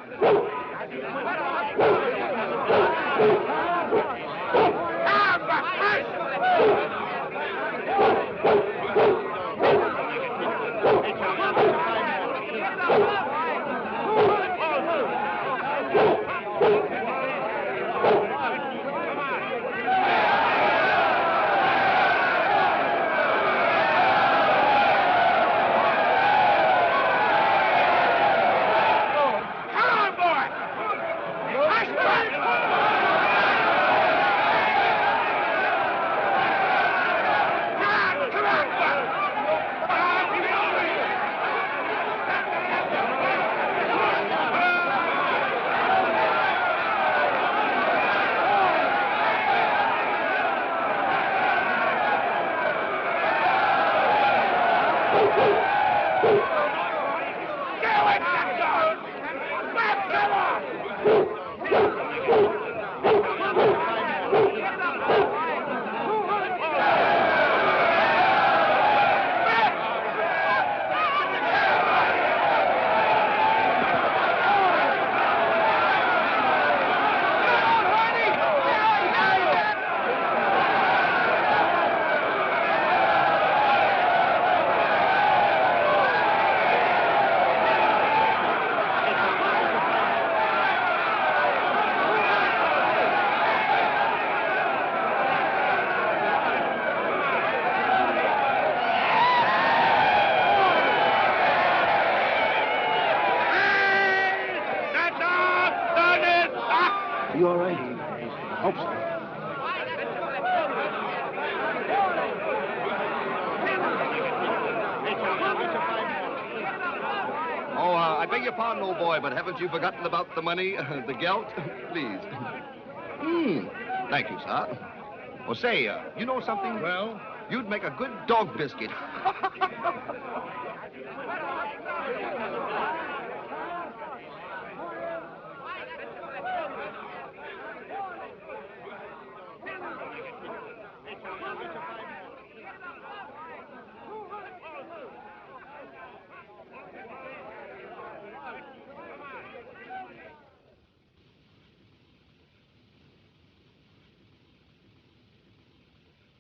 your pardon, old boy, but haven't you forgotten about the money, the gelt? Please. Thank you, sir. Oh, say, you know something? Well? You'd make a good dog biscuit.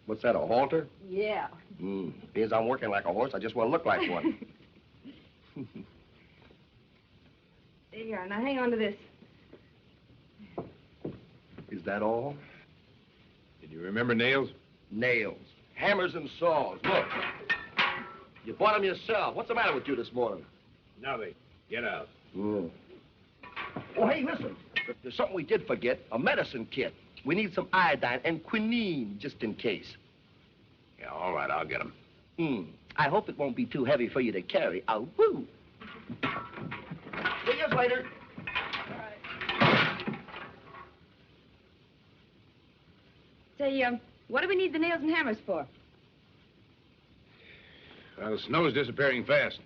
What's that, a halter? Yeah. Being I'm working like a horse, I just want to look like one. There you are. Now hang on to this. Is that all? Did you remember nails? Nails. Hammers and saws. Look. You bought them yourself. What's the matter with you this morning? Nothing. Get out. Oh, hey, listen. There's something we did forget. A medicine kit. We need some iodine and quinine, just in case. Yeah, all right, I'll get them. I hope it won't be too heavy for you to carry. Oh, woo. See you later. Say, what do we need the nails and hammers for? Well, the snow's disappearing fast.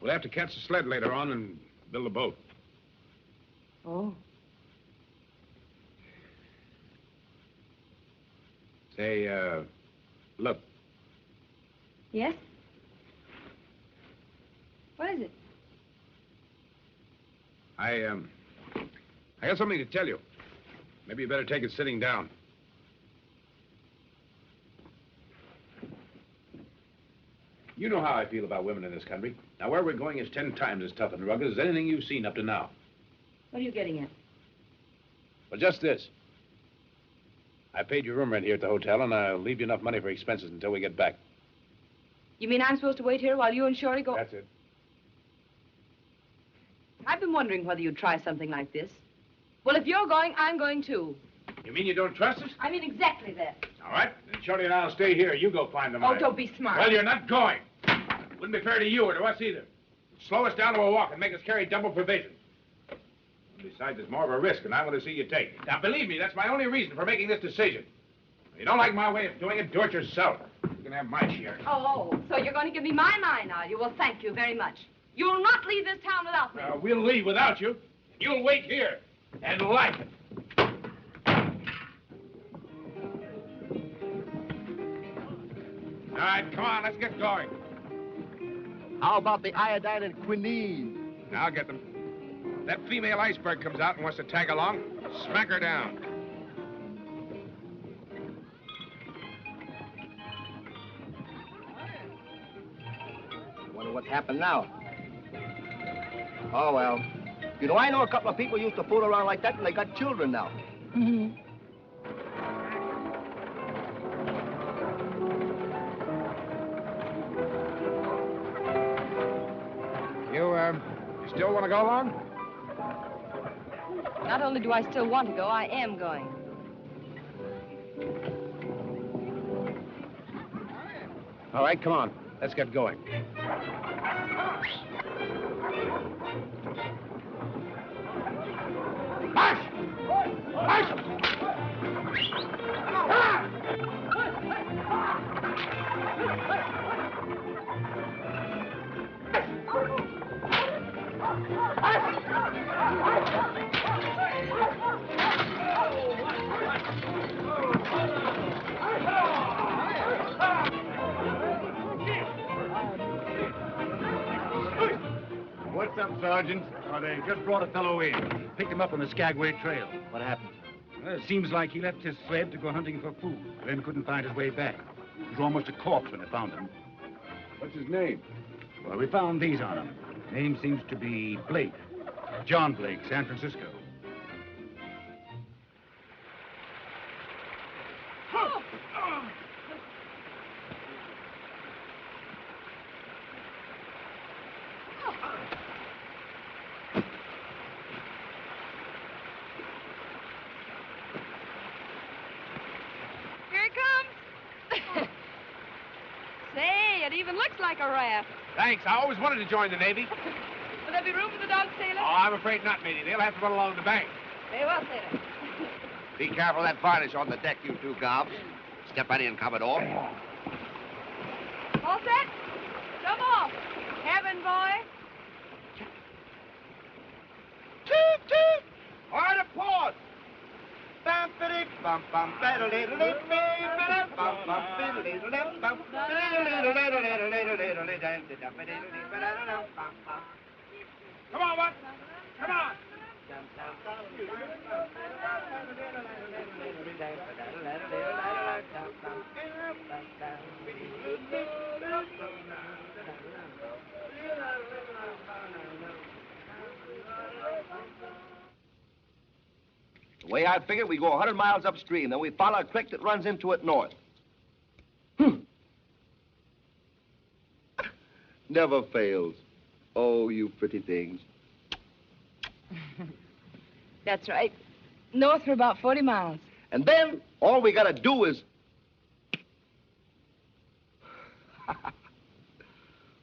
We'll have to catch the sled later on and build a boat. Oh. Say, look. Yes? What is it? I got something to tell you. Maybe you better take it sitting down. You know how I feel about women in this country. Now, where we're going is 10 times as tough and rugged as anything you've seen up to now. What are you getting at? Well, just this. I paid your room rent here at the hotel, and I'll leave you enough money for expenses until we get back. You mean I'm supposed to wait here while you and Shorty go? That's it. I've been wondering whether you'd try something like this. Well, if you're going, I'm going too. You mean you don't trust us? I mean exactly that. All right. Then Shorty and I'll stay here. You go find the Oh, money. don't be smart. Well, you're not going. Wouldn't be fair to you or to us either. Slow us down to a walk and make us carry double provisions. Besides, it's more of a risk, and I want to see you take. Now, believe me, that's my only reason for making this decision. If you don't like my way of doing it, do it yourself. You can have my share. Oh, so you're going to give me my mind, are you? Well, thank you very much. You'll not leave this town without me. We'll leave without you. You'll wait here and like it. All right, come on, let's get going. How about the iodine and quinine? I'll get them. If that female iceberg comes out and wants to tag along, smack her down. Wonder what's happened now. Oh, well. You know, I know a couple of people used to fool around like that, and they got children now. Mm-hmm. You still want to go along? Not only do I still want to go, I am going. All right, come on. Let's get going. March! March! What's up, Sergeant? Oh, they just brought a fellow in. Picked him up on the Skagway Trail. What happened? Well, it seems like he left his sled to go hunting for food, then couldn't find his way back. He was almost a corpse when they found him. What's his name? Well, we found these on him. Name seems to be Blake. John Blake, San Francisco. Say, it even looks like a raft. Thanks. I always wanted to join the Navy. there be room for the dogs, sailor? Oh, I'm afraid not, matey. They'll have to run along the bank. Very well, sailor. Be careful of that varnish on the deck, you two gobs. Step right in, Commodore. All set? Come off. Cabin boy. Toot, toot! Order port! Bum, biddy, bum, bum, bada, little, little, bada, bum, bum, biddy, little, little, bum, little, little, little, little, little, little, little, Come on, Buck. Come on. The way I figure, we go 100 miles upstream, then we follow a creek that runs into it north. Never fails. Oh, you pretty things. That's right. North for about 40 miles. And then all we gotta do is...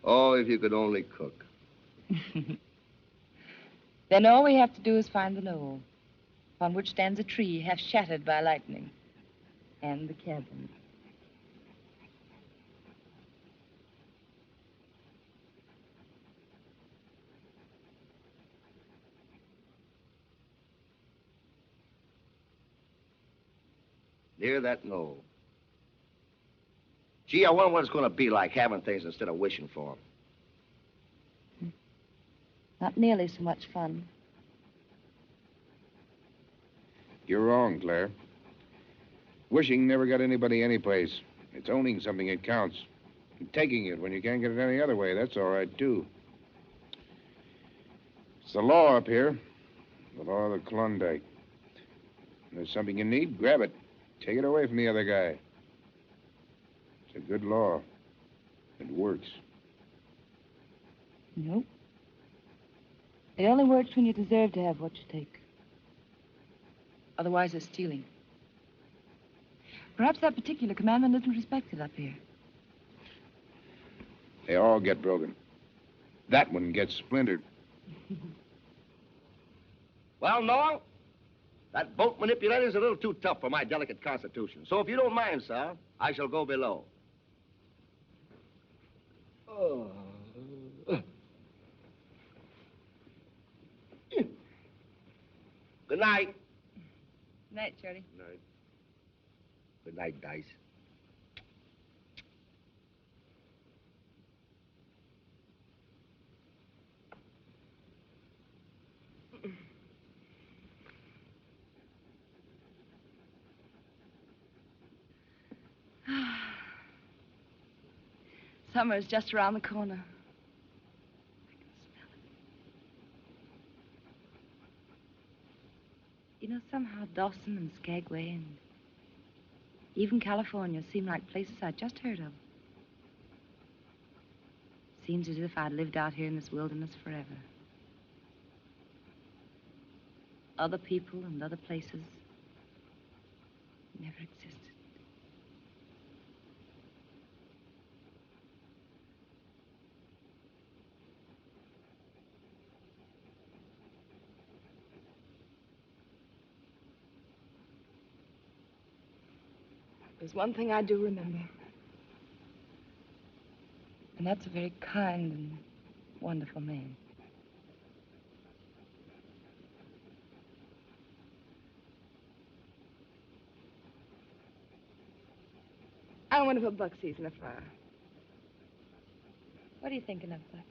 Oh, if you could only cook. Then all we have to do is find the knoll, upon which stands a tree half shattered by lightning, and the cabin. Near that knoll. Gee, I wonder what it's gonna be like having things instead of wishing for them. Not nearly so much fun. You're wrong, Claire. Wishing never got anybody anyplace. It's owning something that counts. And taking it when you can't get it any other way, that's all right, too. It's the law up here. The law of the Klondike. If there's something you need, grab it. Take it away from the other guy. It's a good law. It works. Nope. It only works when you deserve to have what you take. Otherwise, it's stealing. Perhaps that particular commandment isn't respected up here. They all get broken. That one gets splintered. Well, Noel, that boat manipulator is a little too tough for my delicate constitution. So if you don't mind, sir, I shall go below. Oh. Good night. Night, Shorty. Night. Good night, Dice. Summer's just around the corner. I can smell it. You know, somehow Dawson and Skagway and even California seem like places I'd just heard of. Seems as if I'd lived out here in this wilderness forever. Other people and other places never existed. There's one thing I do remember. And that's a very kind and wonderful man. I wonder if Buck sees in a fire. What are you thinking of, Buck?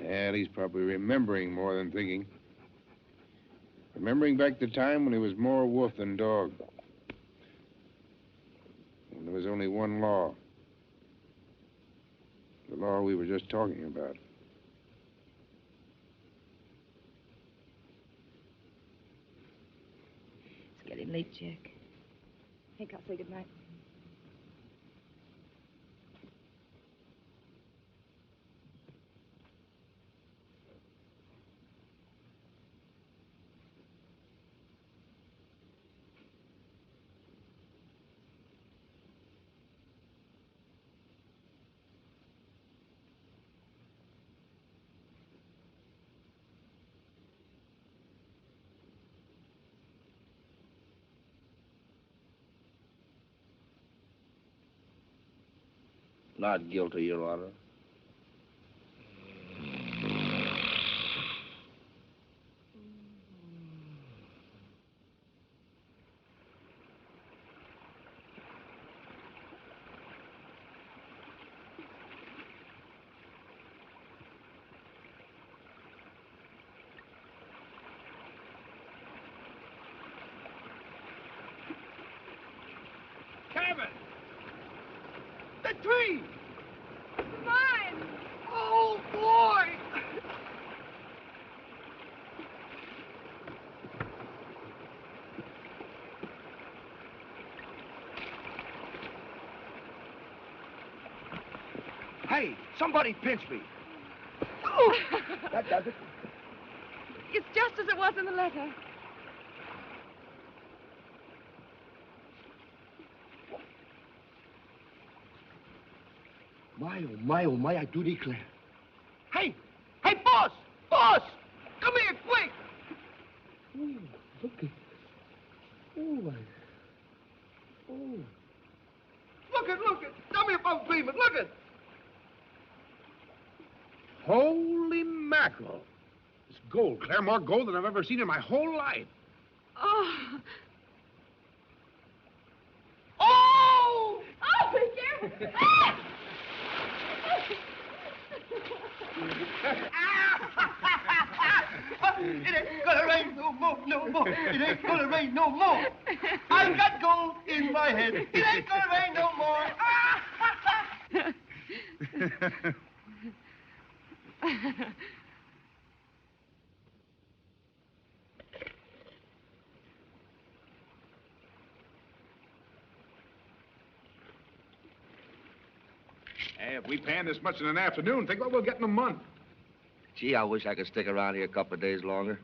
Yeah, he's probably remembering more than thinking. Remembering back the time when he was more wolf than dog. When there was only one law. The law we were just talking about. It's getting late, Jack. I think I'll say goodnight. Not guilty, Your Honor. Cabin! The tree! Mine! Oh, boy! Hey, somebody pinch me. Oh, that does it. It's just as it was in the letter. Oh, my, I do declare. Hey, boss! Boss! Come here, quick! Ooh, look at... Oh, oh. Look it! Tell me if I'm dreaming, look it! Holy mackerel. It's gold, Claire, more gold than I've ever seen in my whole life. Oh! Oh! Oh, be careful! Ah! It ain't gonna rain no more, no more. It ain't gonna rain no more. I've got gold in my head. It ain't gonna rain no more. Hey, if we pan this much in an afternoon, think what we'll get in a month. Gee, I wish I could stick around here a couple of days longer.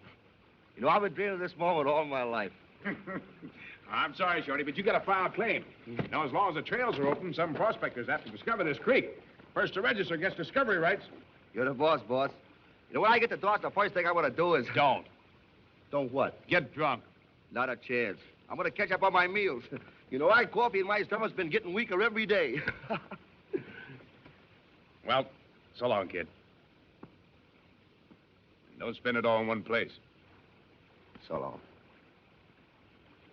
You know, I've been dreaming of this moment all my life. I'm sorry, Shorty, but you got a file claim. Now, as long as the trails are open, some prospectors have to discover this creek. First to register gets discovery rights. You're the boss. You know, when I get to Dawson, the first thing I want to do is... Don't. Don't what? Get drunk. Not a chance. I'm going to catch up on my meals. You know, our coffee in my stomach's been getting weaker every day. Well, so long, kid. Don't spend it all in one place. So long.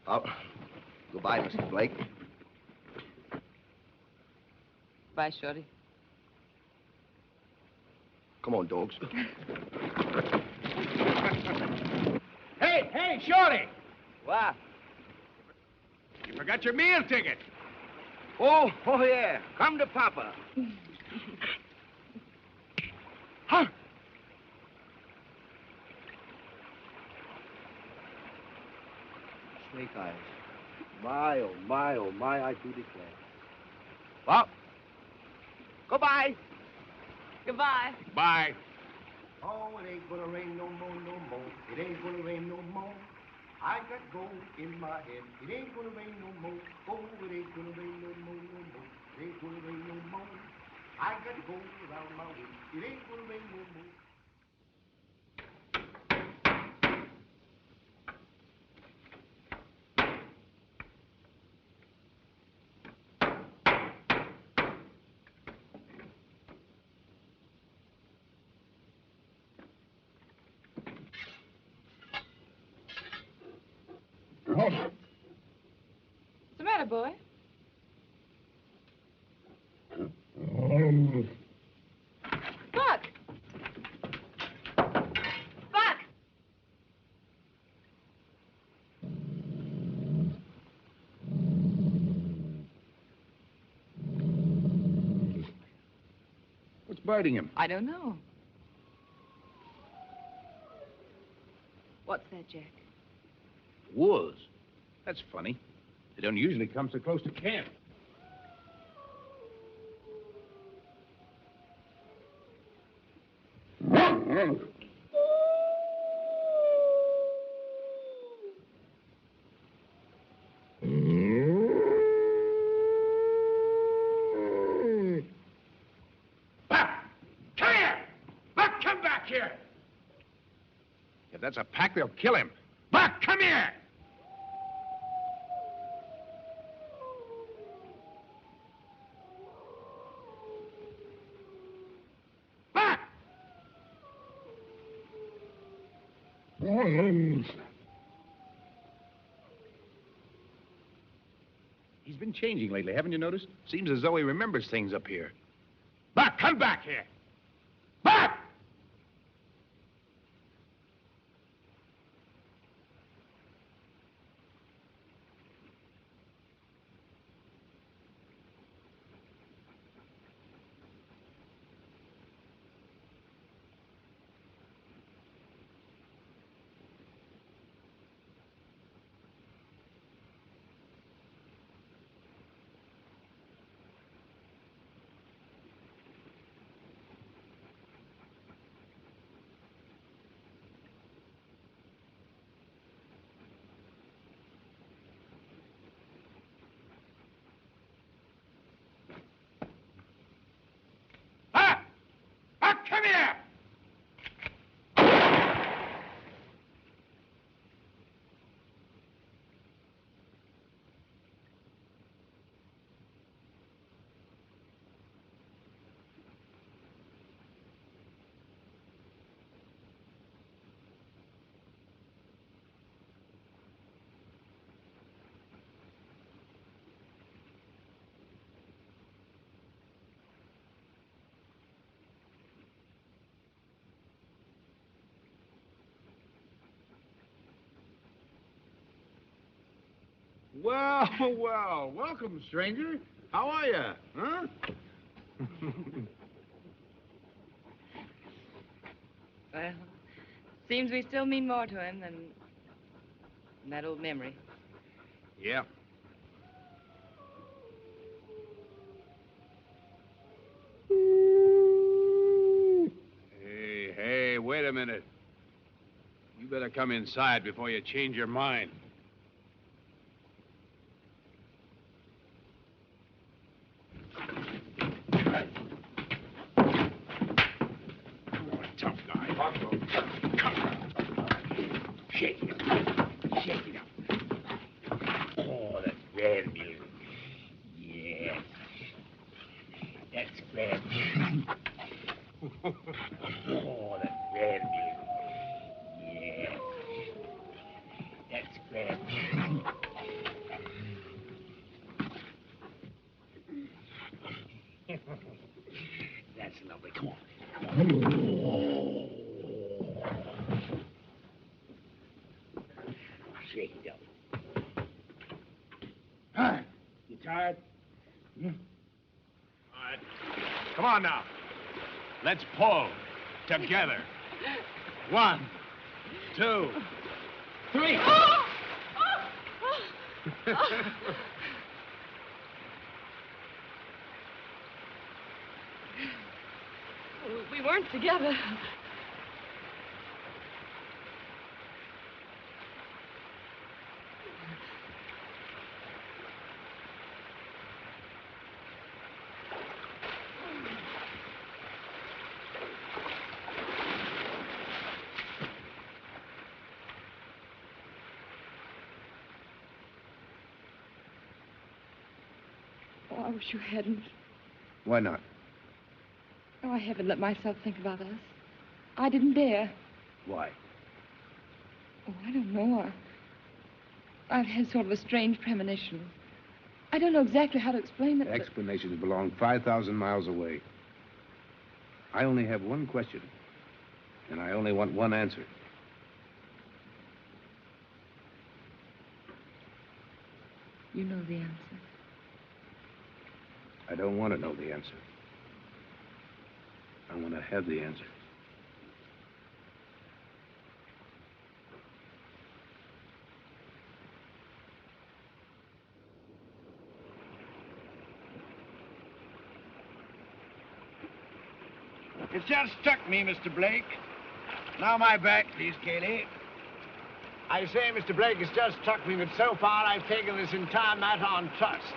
Oh, goodbye, Mrs. Blake. Bye, Shorty. Come on, dogs. Hey, Shorty! What? You forgot your meal ticket. Oh, yeah. Come to Papa. Huh? Snake eyes. My, oh, my, I do declare. Well, goodbye. Goodbye. Bye. Oh, it ain't gonna rain no more, no more. It ain't gonna rain no more. I got gold in my head. It ain't gonna rain no more. Oh, it ain't gonna rain no more, no more. It ain't gonna rain no more. I got gold around my waist. It ain't gonna rain no more. What's the matter, boy? Buck! Buck! What's biting him? I don't know. What's that, Jack? Wolves. That's funny. They don't usually come so close to camp. Buck! Come here! Buck, come back here! If that's a pack, they'll kill him. Buck, come here! He's been changing lately, haven't you noticed? Seems as though he remembers things up here. Buck, come back here! Buck! Come here! Well, well, welcome, stranger. How are you, huh? Well, seems we still mean more to him than that old memory. Yeah. Hey, wait a minute. You better come inside before you change your mind. Tough guy. Shake it up. Shake it up. Oh, that's bad music. Yes. That's bad music. Oh, that's bad music. Yes. That's bad music. That's lovely. Come on. Shake it up. Huh? You tired? All right. Come on now. Let's pull together. 1, 2, 3. We weren't together. Oh, I wish you hadn't. Why not? Oh, I haven't let myself think about us. I didn't dare. Why? Oh, I don't know. I've had sort of a strange premonition. I don't know exactly how to explain it. Explanations belong 5,000 miles away. I only have one question, and I only want one answer. You know the answer. I don't want to know the answer. I want to have the answer. It's just struck me, Mr. Blake. Now my back, please, Cayley. I say, Mr. Blake, it's just struck me that so far I've taken this entire matter on trust.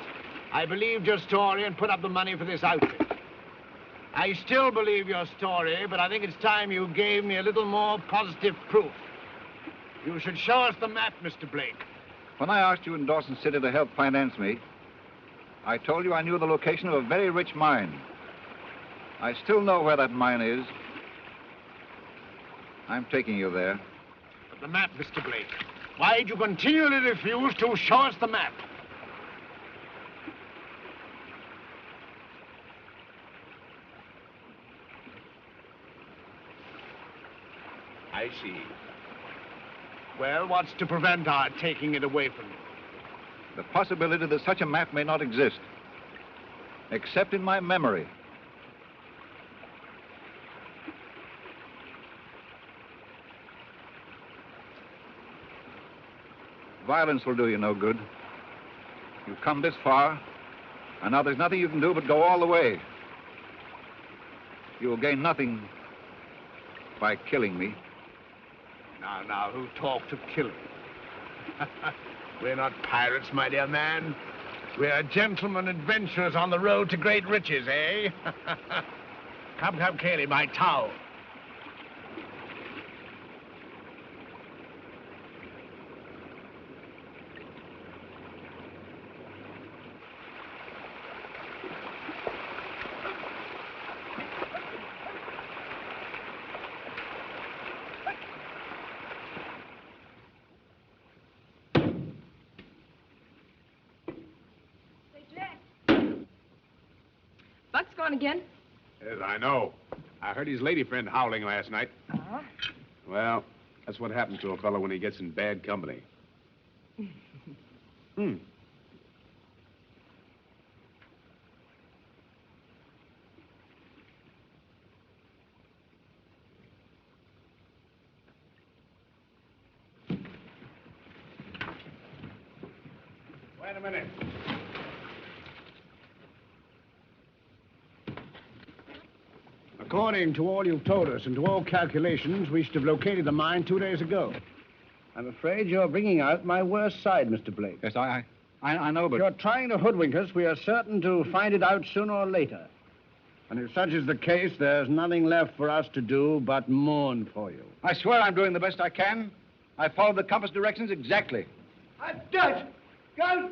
I believed your story and put up the money for this outfit. I still believe your story, but I think it's time you gave me a little more positive proof. You should show us the map, Mr. Blake. When I asked you in Dawson City to help finance me, I told you I knew the location of a very rich mine. I still know where that mine is. I'm taking you there. The map, Mr. Blake. Why do you continually refuse to show us the map? I see. Well, what's to prevent our taking it away from you? The possibility that such a map may not exist, except in my memory. Violence will do you no good. You've come this far, and now there's nothing you can do but go all the way. You will gain nothing by killing me. Now, who talked of killing? We're not pirates, my dear man. We're gentlemen adventurers on the road to great riches, eh? Come, Cayley, my towel. Buck's gone again. Yes, I know. I heard his lady friend howling last night. Uh-huh. Well, that's what happens to a fellow when he gets in bad company. Hmm. Wait a minute. According to all you've told us and to all calculations, we should have located the mine 2 days ago. I'm afraid you're bringing out my worst side, Mr. Blake. Yes, I know, but... If you're trying to hoodwink us, we are certain to find it out sooner or later. And if such is the case, there's nothing left for us to do but mourn for you. I swear I'm doing the best I can. I followed the compass directions exactly. I'm dead. God,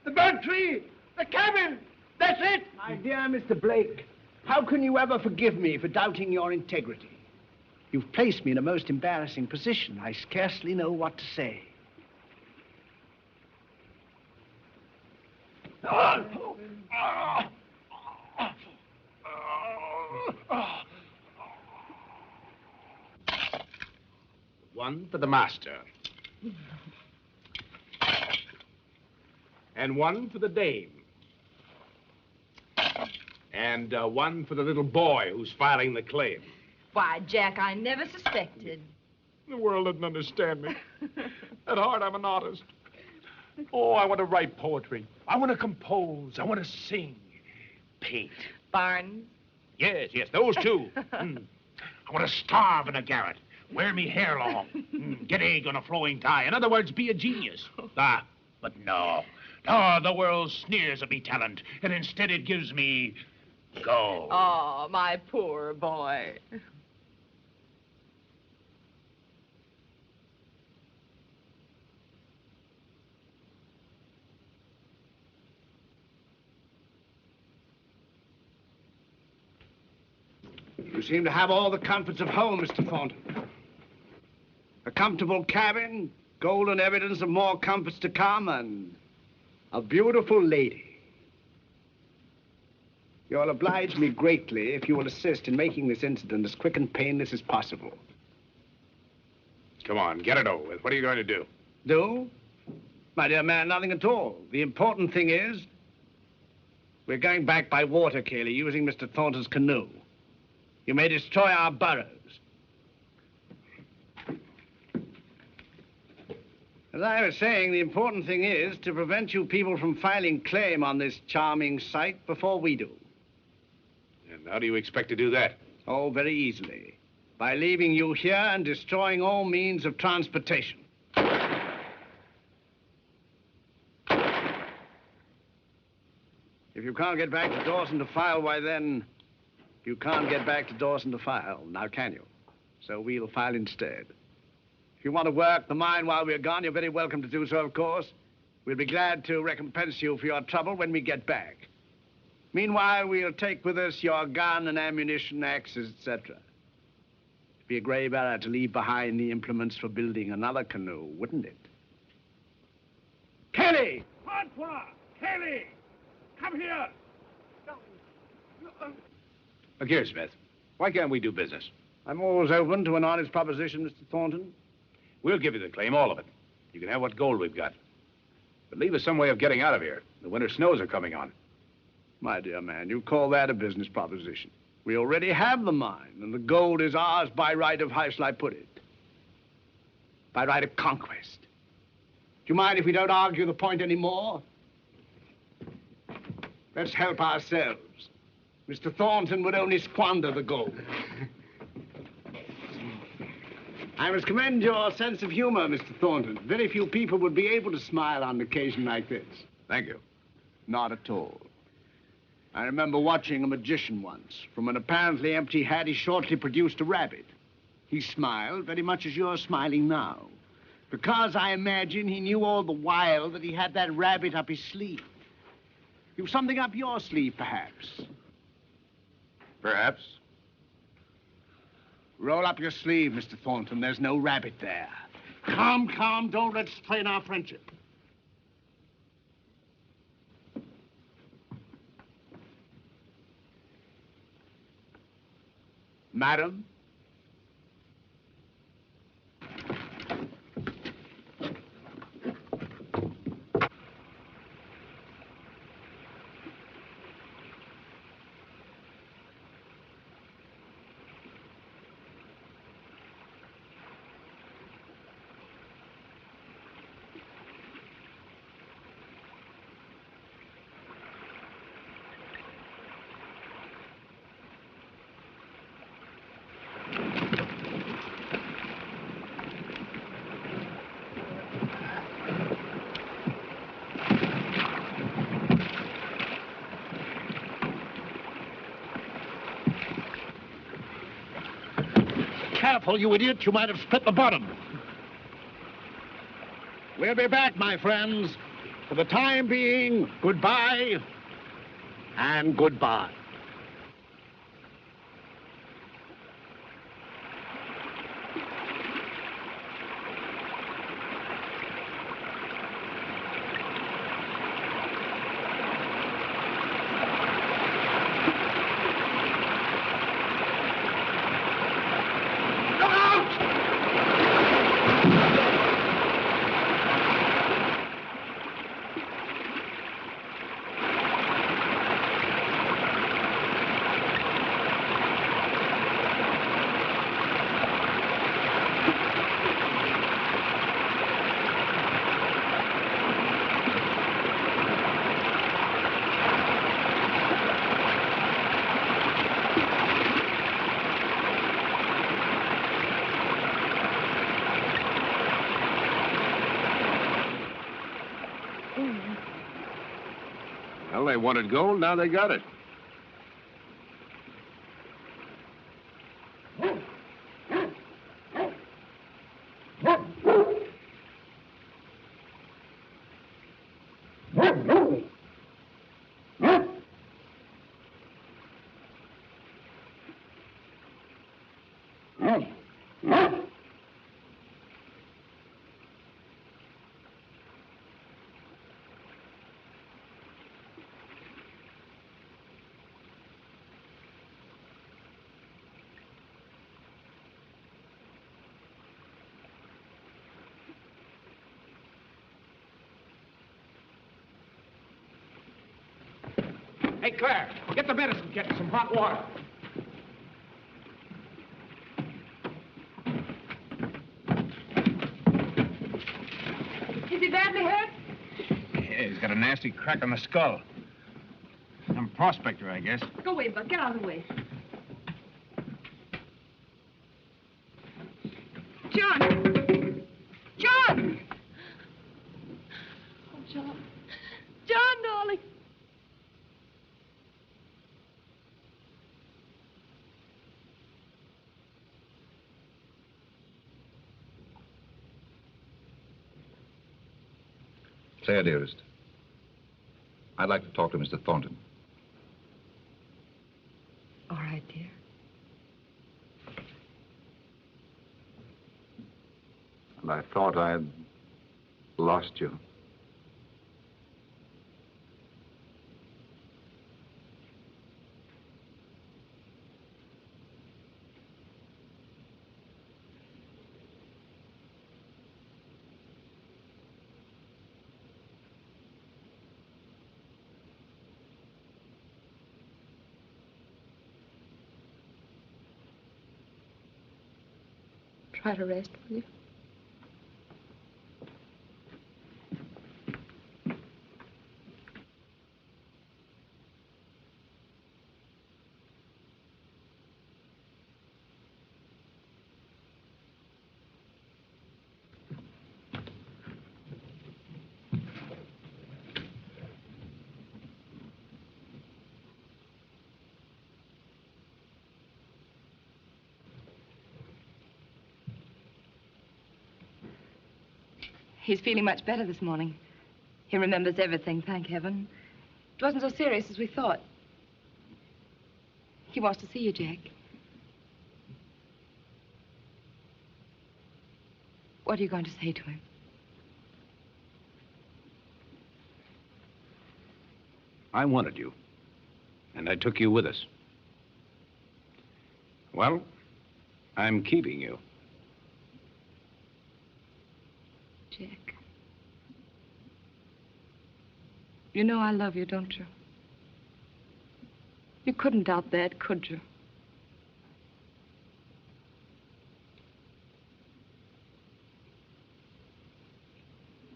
the bird tree! The cabin! That's it! My dear Mr. Blake, how can you ever forgive me for doubting your integrity? You've placed me in a most embarrassing position. I scarcely know what to say. One for the master. And one for the dame. And one for the little boy who's filing the claim. Why, Jack, I never suspected. The world doesn't understand me. At heart, I'm an artist. Oh, I want to write poetry. I want to compose. I want to sing. Paint. Barnes? Yes, those two. I want to starve in a garret. Wear me hair long. Get egg on a flowing tie. In other words, be a genius. But no. No, the world sneers at me talent, and instead it gives me gold. Oh, my poor boy. You seem to have all the comforts of home, Mr. Thornton. A comfortable cabin, golden evidence of more comforts to come, and a beautiful lady. You'll oblige me greatly if you will assist in making this incident as quick and painless as possible. Come on, get it over with. What are you going to do? Do? My dear man, nothing at all. The important thing is, we're going back by water, Cayley, using Mr. Thornton's canoe. You may destroy our burrows. As I was saying, the important thing is to prevent you people from filing claim on this charming site before we do. And how do you expect to do that? Oh, very easily. By leaving you here and destroying all means of transportation. If you can't get back to Dawson to file, why then, you can't get back to Dawson to file, now can you? So we'll file instead. If you want to work the mine while we're gone, you're very welcome to do so, of course. We'll be glad to recompense you for your trouble when we get back. Meanwhile, we'll take with us your gun and ammunition, axes, etc. It'd be a grave error to leave behind the implements for building another canoe, wouldn't it? Kelly! Francois! Kelly! Come here! Look here, Smith. Why can't we do business? I'm always open to an honest proposition, Mr. Thornton. We'll give you the claim, all of it. You can have what gold we've got. But leave us some way of getting out of here. The winter snows are coming on. My dear man, you call that a business proposition. We already have the mine, and the gold is ours by right of, how shall I put it? By right of conquest. Do you mind if we don't argue the point anymore? Let's help ourselves. Mr. Thornton would only squander the gold. I must commend your sense of humor, Mr. Thornton. Very few people would be able to smile on an occasion like this. Thank you. Not at all. I remember watching a magician once. From an apparently empty hat, he shortly produced a rabbit. He smiled very much as you're smiling now. Because I imagine he knew all the while that he had that rabbit up his sleeve. You've something up your sleeve, perhaps. Perhaps. Roll up your sleeve, Mr. Thornton. There's no rabbit there. Calm, calm. Don't let's strain our friendship. Madam? Careful, you idiot. You might have split the bottom. We'll be back, my friends. For the time being, goodbye and goodbye. Well, they wanted gold, now they got it. Hey, Claire, get the medicine kit and some hot water. Is he badly hurt? Yeah, he's got a nasty crack on the skull. Some prospector, I guess. Go away, Buck. Get out of the way. John! John! Oh, John. John, darling. Claire, dearest, I'd like to talk to Mr. Thornton. All right, dear. And I thought I had lost you. Try to rest, will you? He's feeling much better this morning. He remembers everything, thank heaven. It wasn't so serious as we thought. He wants to see you, Jack. What are you going to say to him? I wanted you, and I took you with us. Well, I'm keeping you. Jack. You know I love you, don't you? You couldn't doubt that, could you?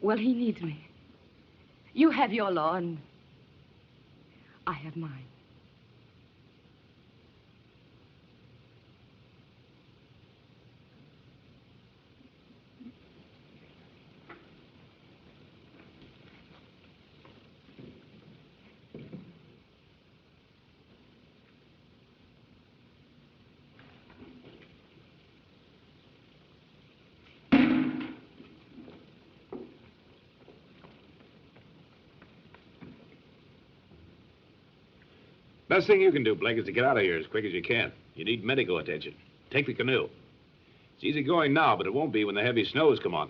Well, he needs me. You have your law, and I have mine. Best thing you can do, Blake, is to get out of here as quick as you can. You need medical attention. Take the canoe. It's easy going now, but it won't be when the heavy snows come on.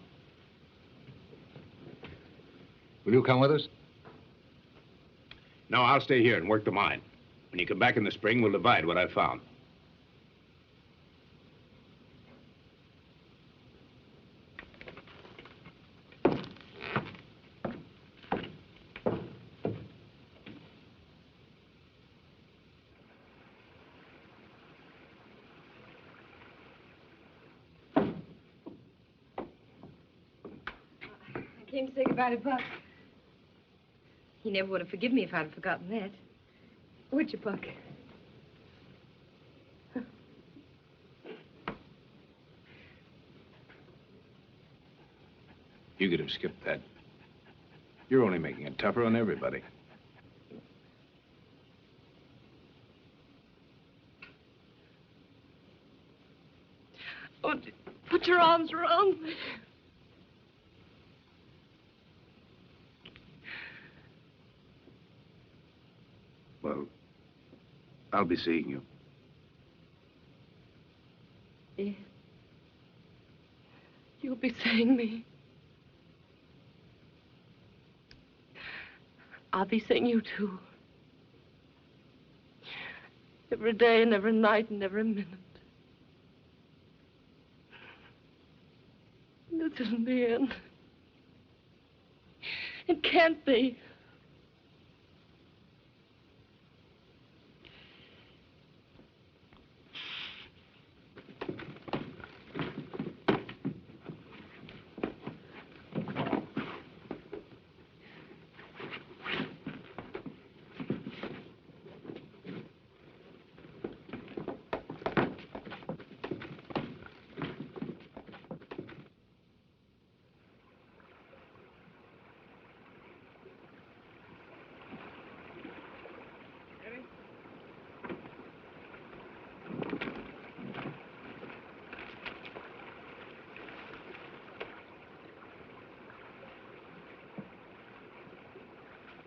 Will you come with us? No, I'll stay here and work the mine. When you come back in the spring, we'll divide what I've found. I came to say goodbye to Buck. He never would have forgiven me if I'd have forgotten that. Would you, Buck? You could have skipped that. You're only making it tougher on everybody. Oh, put your arms around me. Well, I'll be seeing you. Yes. You'll be seeing me. I'll be seeing you, too. Every day and every night and every minute. This isn't the end. It can't be.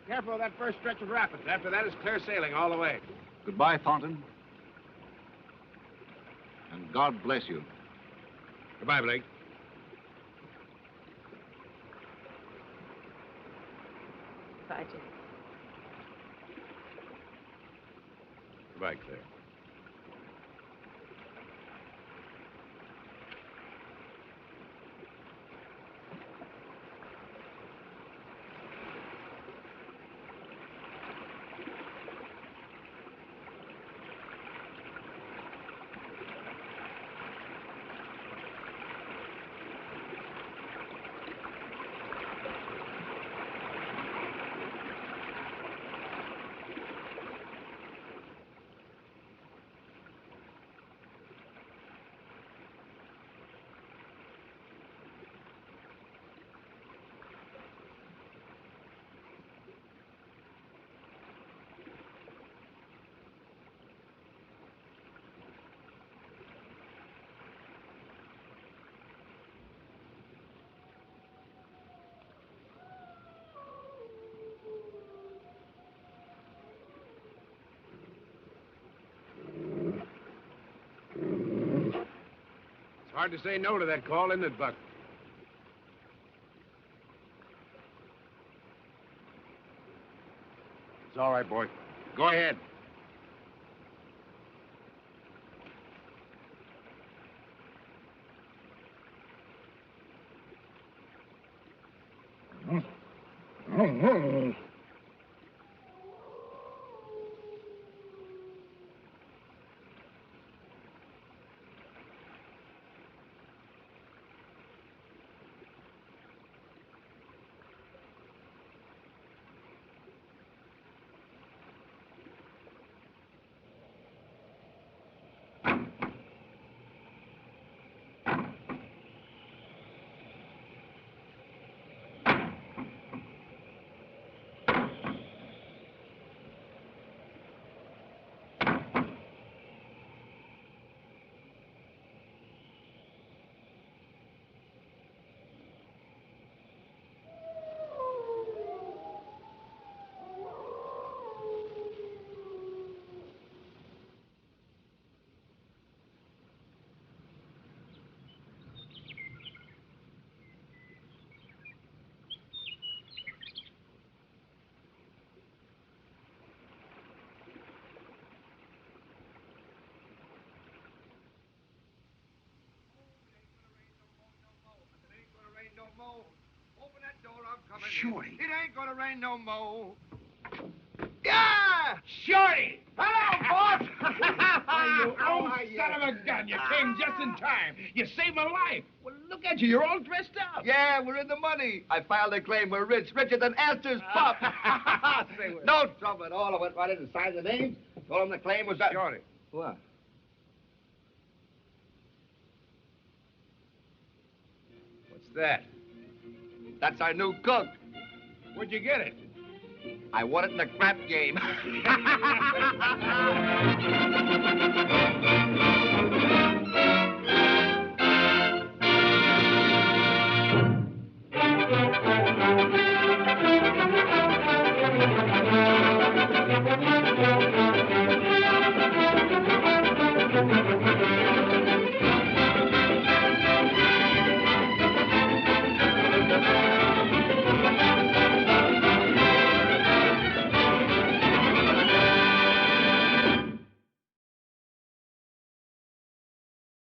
Careful of that first stretch of rapids. After that, it's clear sailing all the way. Goodbye, Thornton. And God bless you. Goodbye, Blake. Bye, Jim. Goodbye, Claire. Hard to say no to that call, isn't it, Buck? It's all right, boy. Go ahead. Open that door, I'm coming. Shorty. It ain't gonna rain no more. Yeah! Shorty! Hello, boss! You old son of a gun. You came just in time. You saved my life. Well, look at you. You're all dressed up. Yeah, we're in the money. I filed a claim. We're rich. Richer than Astor's pup. No trouble at all. I went right in and signed the name. Told him the claim was that. Shorty. What? What's that? That's our new cook. Where'd you get it? I won it in the crap game.